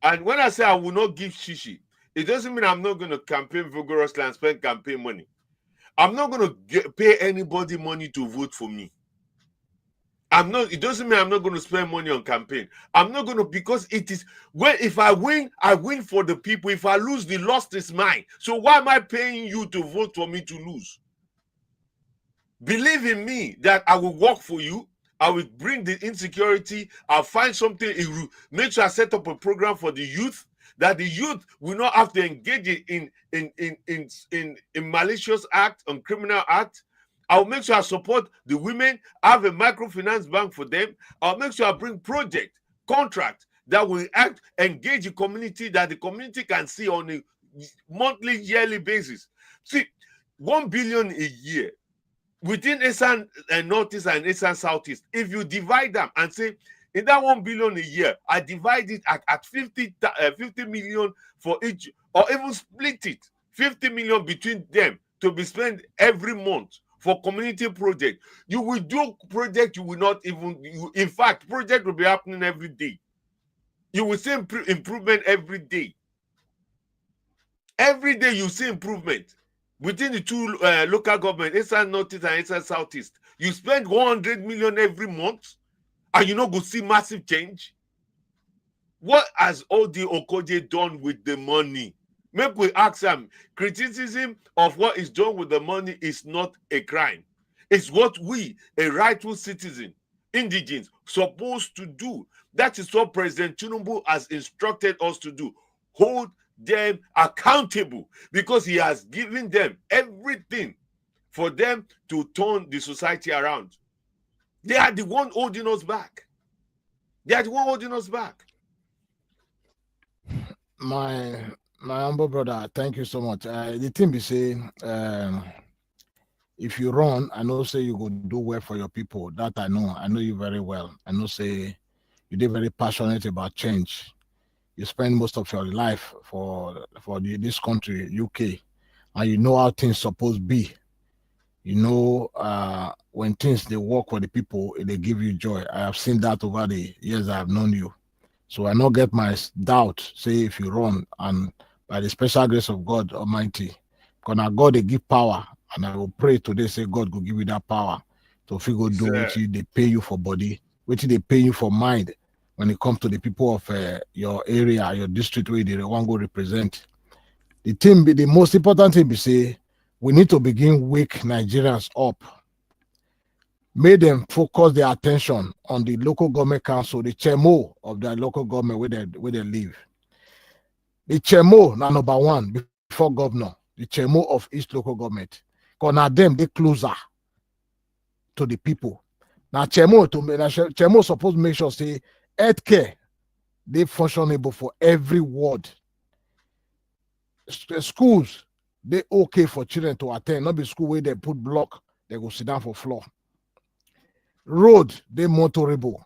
And when I say I will not give shishi, it doesn't mean I'm not going to campaign vigorously and spend campaign money. I'm not going to pay anybody money to vote for me. It doesn't mean I'm not going to spend money on campaign. I'm not going to, because it is, if I win for the people. If I lose, the loss is mine. So why am I paying you to vote for me to lose? Believe in me that I will work for you. I will bring the insecurity. I'll find something. Make sure I set up a program for the youth, that the youth will not have to engage in malicious act, on criminal act. I'll make sure I support the women, have a microfinance bank for them. I'll make sure I bring project, contract that will engage the community, that the community can see on a monthly, yearly basis. See, 1 billion a year within Eastern Northeast and Eastern Southeast. If you divide them and say, in that 1 billion a year, I divide it at 50 million for each, or even split it, 50 million between them to be spent every month for community project. You will do project, you will not even, in fact, project will be happening every day. You will see improvement every day. Every day you see improvement. Within the two local government, Eastern Northeast and Eastern Southeast, you spend 100 million every month, and you not go see massive change. What has Odi Okoje done with the money? Maybe we ask him. Criticism of what is done with the money is not a crime. It's what we, a rightful citizen, indigenes supposed to do. That is what President Tinubu has instructed us to do. Hold them accountable, because he has given them everything for them to turn the society around. They are the one holding us back. They are the one holding us back. My humble brother, thank you so much. The thing be say, if you run, I know say you go do well for your people. That I know you very well. I know say you did very passionate about change. You spend most of your life for this country, UK, and you know how things supposed be. You know, when things they work for the people, they give you joy. I have seen that over the years I have known you. So I not get my doubt. Say if you run, and by the special grace of God Almighty, because now God they give power, and I will pray today. Say God will give you that power to figure do what they pay you for body, which they pay you for mind. When it comes to the people of your area, your district, where they want to go represent. The most important thing be say we need to begin wake Nigerians up. Made them focus their attention on the local government council, the chairmo of the local government where they live. The chairmo now number one before governor, the chairmo of each local government. Because now them they closer to the people. Now chairmo supposed to make sure say healthcare they functionable for every ward. Schools they okay for children to attend, not be school where they put block, they go sit down for floor. Road they motorable.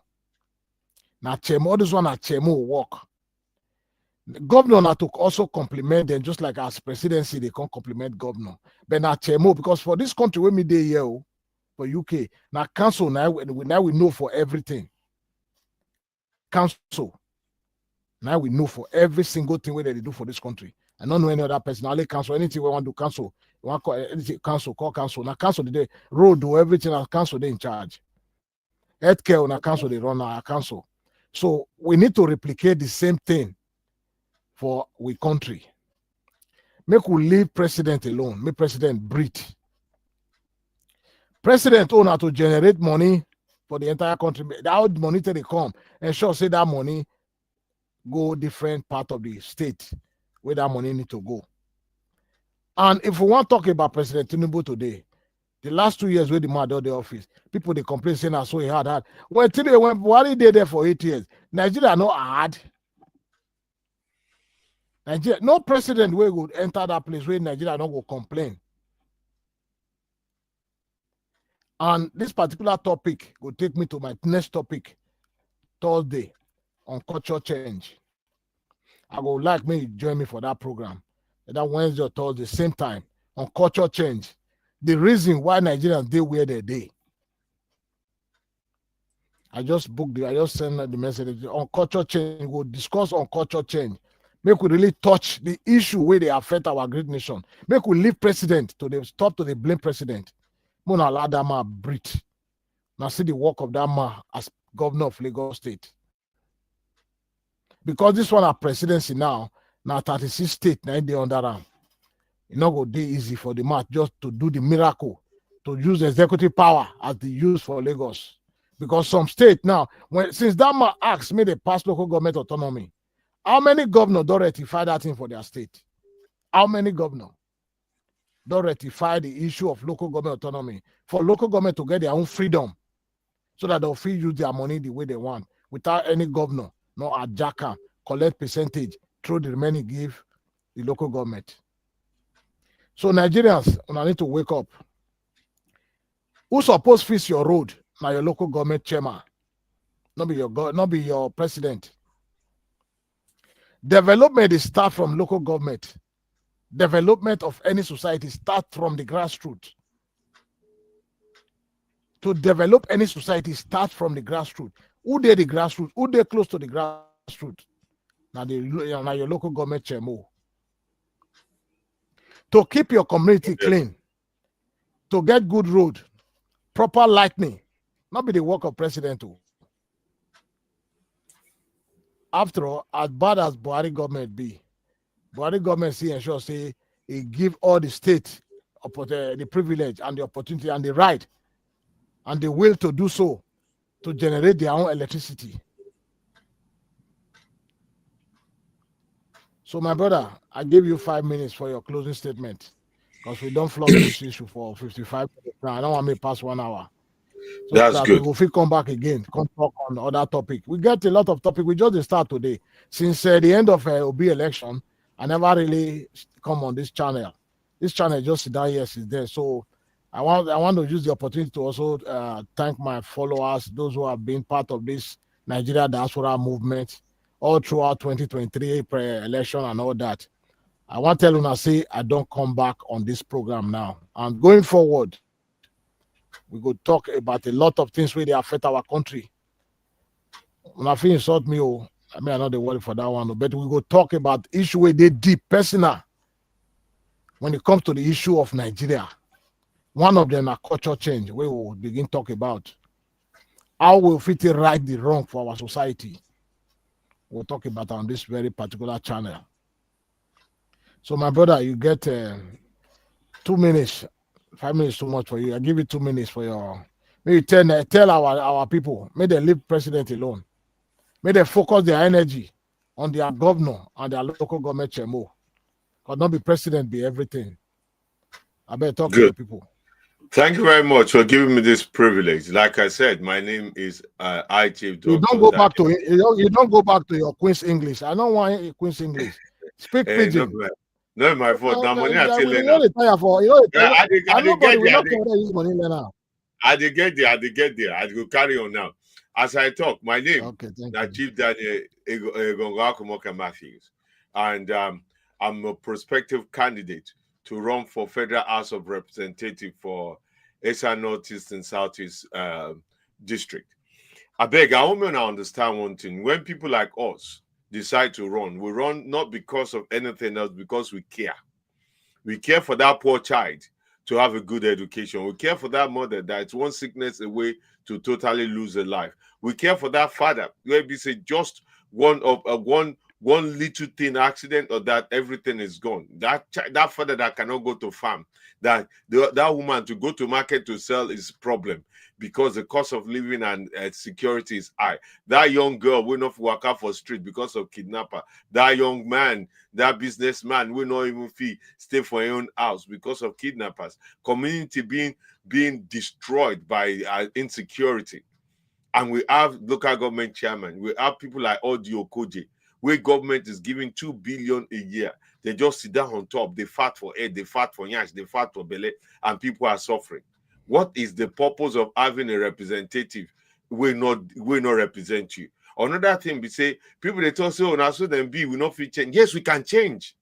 Now all this one at Chemo work. The governor now to also compliment them, just like as presidency they can compliment governor. But now Chemo, because for this country where me dey here for UK, now council now we know for everything. Council now we know for every single thing where they do for this country. I don't know any other person. Only council, anything we want to council, we want call anything council, call council. Now council today, road do everything. Now council they in charge. Healthcare on a council they run our council. So we need to replicate the same thing for we country. Make we leave president alone. Make president breathe. President own how to generate money for the entire country. That money till they come, ensure say that money go different part of the state where that money need to go. And if we want to talk about President Tinubu today, the last 2 years where the man the office, people they complain saying I so he hard. Well, today when Buhari did there for 8 years, Nigeria no hard. Nigeria, no president where would enter that place where Nigeria not go complain. And this particular topic will take me to my next topic, Thursday, on culture change. I would like me to join me for that program. That Wednesday or Thursday, same time, on culture change. The reason why Nigerians they where they day. I just send the message on culture change. We'll discuss on culture change. Make we really touch the issue where they affect our great nation. Make we leave president to the stop to the blame president. Mona allow that man breathe. Now see the work of that man as governor of Lagos State. Because this one our presidency now 36 states now they under am. It not go day easy for the man just to do the miracle, to use executive power as the use for Lagos. Because some state now, since that man asked me they pass local government autonomy, how many governors don't ratify that thing for their state? How many governors don't ratify the issue of local government autonomy for local government to get their own freedom so that they'll free use their money the way they want without any governor, no adjaka, collect percentage, through the remaining give the local government. So Nigerians, I need to wake up. Who supposed fix your road? Now your local government chairman, not be your president. Development is start from local government. Development of any society start from the grassroots. To develop any society start from the grassroots. Who they the grassroots? Who they close to the grassroots? Now your local government chairman. To keep your community clean, to get good road, proper lighting, not be the work of president. After all, as bad as Buhari government be, Buhari government see ensure say it give all the state the privilege and the opportunity and the right and the will to do so. to generate their own electricity. So, my brother, I gave you 5 minutes for your closing statement because we don't flog this issue for 55 minutes now. I don't want me pass 1 hour. So That's that good. we will feel come back again, come talk on other topic. We get a lot of topic. We just start today. Since the end of OB election, I never really come on this channel. This channel just sit down here, is there. So I want to use the opportunity to also thank my followers, those who have been part of this Nigeria diaspora movement all throughout 2023 pre-election and all that. I want to tell you, say I don't come back on this program now. And going forward, we go talk about a lot of things where they affect our country. When I feel insult me, I mean, I'm not the worry for that one, but we go talk about issue where they deep, personal. When it comes to the issue of Nigeria, one of them are culture change, where we will begin talk about how we fit right the wrong for our society. We'll talk about on this very particular channel. So, my brother, you get 2 minutes. 5 minutes too much for you. I give you 2 minutes for your. Maybe tell our people. May they leave president alone. May they focus their energy on their governor and their local government chemo. Because not be president be everything. I better talk to your people. Thank you very much for giving me this privilege. Like I said, my name is Chief Dr. You don't go back to you don't go back to your Queen's English. I don't want Queen's English. Speak pidgin. No, my fault. Now money I tell you now. Nobody will not use money now. I did get there. I will carry on now. As I talk, my name is Chief Daniel Egongakumoka Matthews, and I'm a prospective candidate to run for Federal House of Representatives for Eastern, Northeast, and Southeast District. I beg, I want to understand one thing. When people like us decide to run, we run not because of anything else, because we care. We care for that poor child to have a good education. We care for that mother that's one sickness away to totally lose her life. We care for that father, where we say just one little thing accident or that everything is gone. That father that cannot go to farm, that woman to go to market to sell is a problem because the cost of living and security is high. That young girl will not work out for street because of kidnapper. That young man, that businessman will not even stay for your own house because of kidnappers. Community being destroyed by insecurity. And we have local government chairman. We have people like Audio Koje, where government is giving 2 billion a year. They just sit down on top. They fat for head, they fat for yash, they fat for belly, and people are suffering. What is the purpose of having a representative? We not represent you. Another thing, we say people they talk say, oh, now so then we not fit change. Yes, we can change.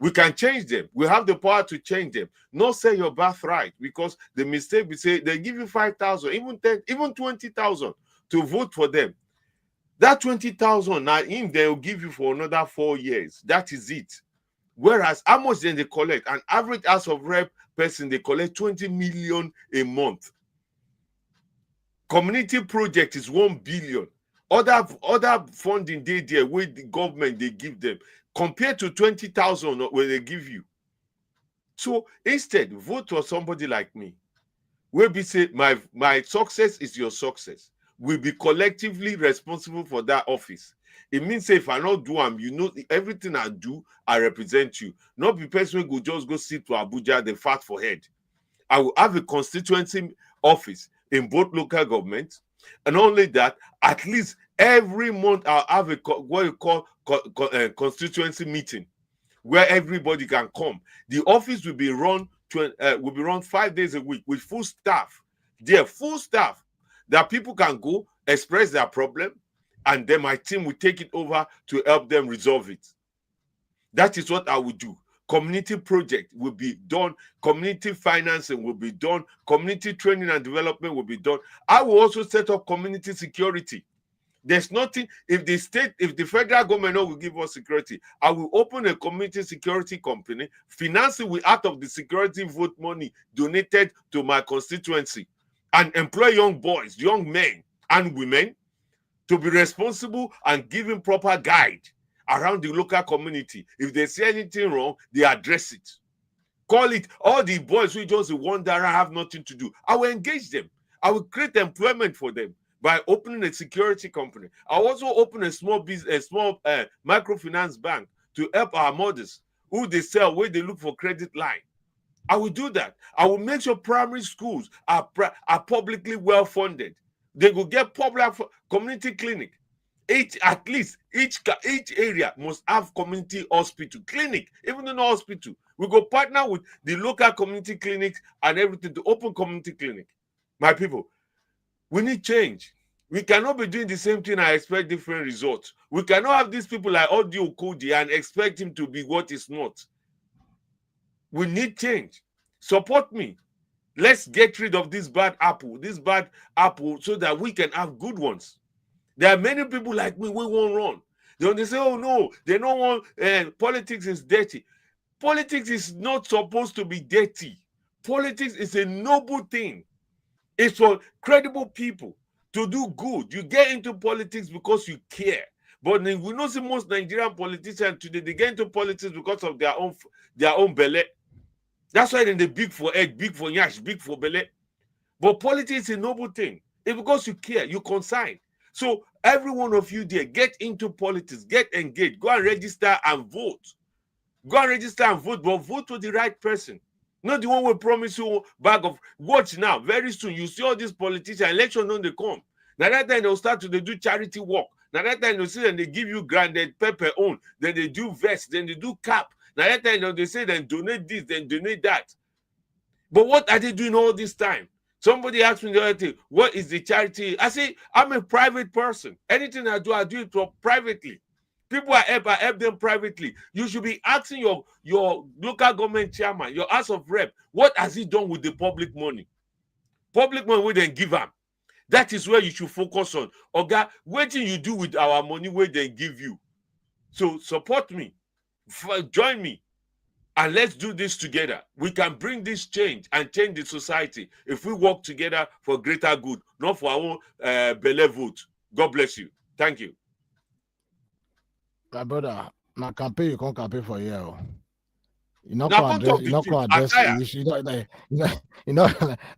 We can change them. We have the power to change them. Not say your birthright, because the mistake we say they give you 5,000, even 10, even 20,000 to vote for them. That 20,000 now they'll give you for another 4 years. That is it. Whereas how much then they collect? An average House of Rep person they collect 20 million a month. Community project is 1 billion. Other funding they there where the government they give them compared to 20,000 where they give you. So instead, vote for somebody like me. Where we say my success is your success. We'll be collectively responsible for that office. It means if I not do them, you know everything I do, I represent you. Not be person who just go sit to Abuja, they fat for head. I will have a constituency office in both local governments, and only that, at least every month I'll have a what you call constituency meeting where everybody can come. The office will be run 5 days a week with full staff. There, full staff that people can go express their problem, and then my team will take it over to help them resolve it. That is what I will do. Community project will be done. Community financing will be done. Community training and development will be done. I will also set up community security. There's nothing, if the federal government will give us security, I will open a community security company, financing with out of the security vote money donated to my constituency, and employ young boys, young men and women to be responsible and giving proper guide around the local community. If they see anything wrong, they address it. Call it, all the boys who just wonder have nothing to do. I will engage them. I will create employment for them. by opening a security company. I also open a small business, a small microfinance bank to help our mothers who they sell, where they look for credit line. I will do that. I will make sure primary schools are publicly well funded. They will get public community clinic. At least each area must have community hospital clinic, even though no hospital. We go partner with the local community clinics and everything to open community clinic. My people, we need change. We cannot be doing the same thing and expect different results. We cannot have these people like Audio Kudi and expect him to be what is not. We need change. Support me. Let's get rid of this bad apple, so that we can have good ones. There are many people like me who won't run. They say, oh no, they don't want, politics is dirty. Politics is not supposed to be dirty. Politics is a noble thing. It's for credible people to do good. You get into politics because you care. But we know see most Nigerian politicians today, they get into politics because of their own belly. That's why they're big for egg, big for yash, big for belly. But politics is a noble thing. It's because you care, you consign. So every one of you there, get into politics, get engaged, go and register and vote. Go and register and vote, but vote to the right person. Not the one who promise you bag of. Watch now, very soon you see all these politicians, election when they come. Now that time they'll start to do charity work. Now that time they'll see and they give you granted pepper on, then they do vest, then they do cap. Now that time they say then donate this, then donate that. But what are they doing all this time? Somebody asked me the other day, what is the charity? I say, I'm a private person. Anything I do it privately. People I help them privately. You should be asking your local government chairman, your House of Rep, what has he done with the public money? Public money we then give him. That is where you should focus on. Oga, what do you do with our money we then give you? So support me. Join me. And let's do this together. We can bring this change and change the society if we work together for greater good, not for our own belly vote. God bless you. Thank you. My brother, na campaign you can't campaign for here. You not Now, address. You not address the issue.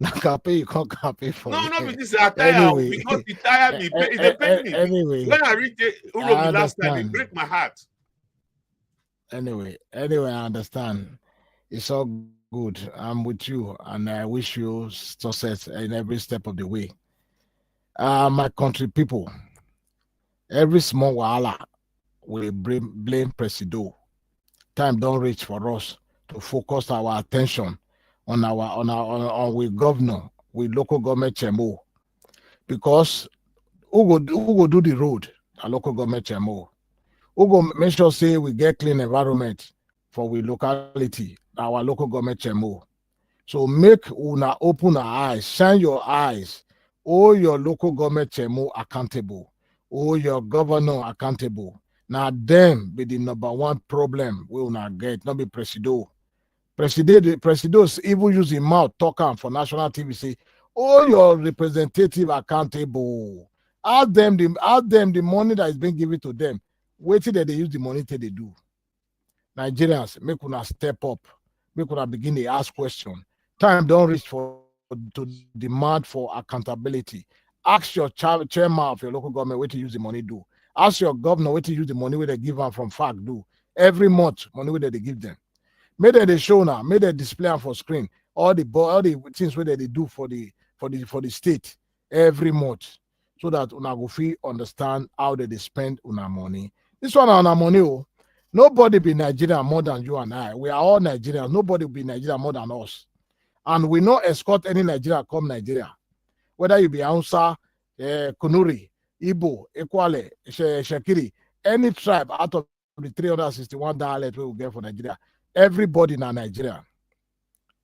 Na campaign you can't campaign for. No, not with this attire. Anyway, because it tired me. It paid me. Anyway, When I read Uromi last time, it break my heart. Anyway, I understand. It's all good. I'm with you, and I wish you success in every step of the way. My country people, every small wahala we blame Presido. Time don't reach for us to focus our attention on our governor, with local government chemo, because who go do the road? A local government chemo. Who go make sure say we get clean environment for we locality, our local government chemo. So make una open our eyes, shine your eyes, all your local government chemo accountable, all your governor accountable. Now them be the number one problem we will not get, not be Presido. Presido even use his mouth talking for national TV, say, all your representative accountable. Ask them the money that is being given to them. Wait till they use the money till they do. Nigerians, make una step up. Make una begin to ask questions. Time don't reach to demand for accountability. Ask your chairman of your local government what to use the money do. Ask your governor what to use the money where they give them from FAC do. Every month, money where they give them. May they show now, may they display them for screen. All the things where they do for the state every month. So that una go fit understand how they spend una money. This one on our money. Oh. Nobody be Nigerian more than you and I. We are all Nigerians. Nobody be Nigerian more than us. And we not escort any Nigerian come Nigeria. Whether you be Hausa, Kunuri, Igbo, Ekwale, Shekiri, any tribe out of the 361 dialects we will get for Nigeria, everybody in Nigeria.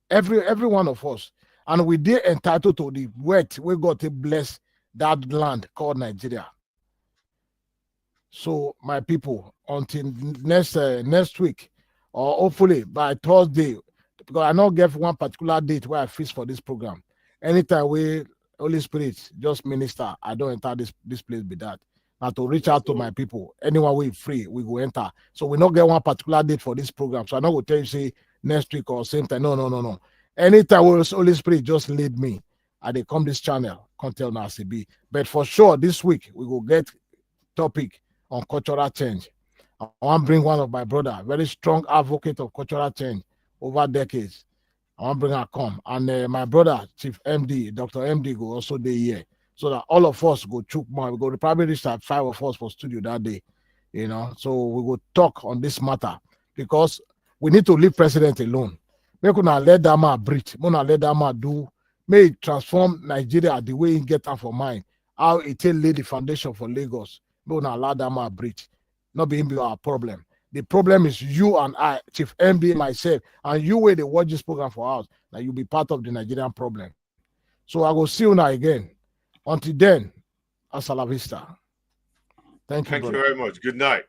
Every one of us. And we did entitled to the wealth we got to bless that land called Nigeria. So, my people, until next week, or hopefully by Thursday, because I not get one particular date where I fix for this program. Anytime we Holy Spirit just minister, I don't enter this place with that. Now to reach out to my people, anyone we free, we go enter. So we not get one particular date for this program. So I not go tell you say next week or same time. No. Anytime Holy Spirit just lead me, I they come this channel, can't tell now CB. But for sure, this week we will get topic on cultural change. I want to bring one of my brother, very strong advocate of cultural change over decades. I want to bring her come. And my brother, Chief MD, Dr. MD, go also day here. So that all of us go chook more. We go probably reach that 5 of us for studio that day. So we will talk on this matter because we need to leave president alone. Make una let that man breathe. Make una let that man do. May it transform Nigeria the way he get out for mind. How it will lay the foundation for Lagos. Make una allow that man breathe. Not being our problem. The problem is you and I, Chief MD, myself, and you where they watch this program for us, that you'll be part of the Nigerian problem. So I will see you now again. Until then, hasta la vista. Thank you, Thank you very much. Good night.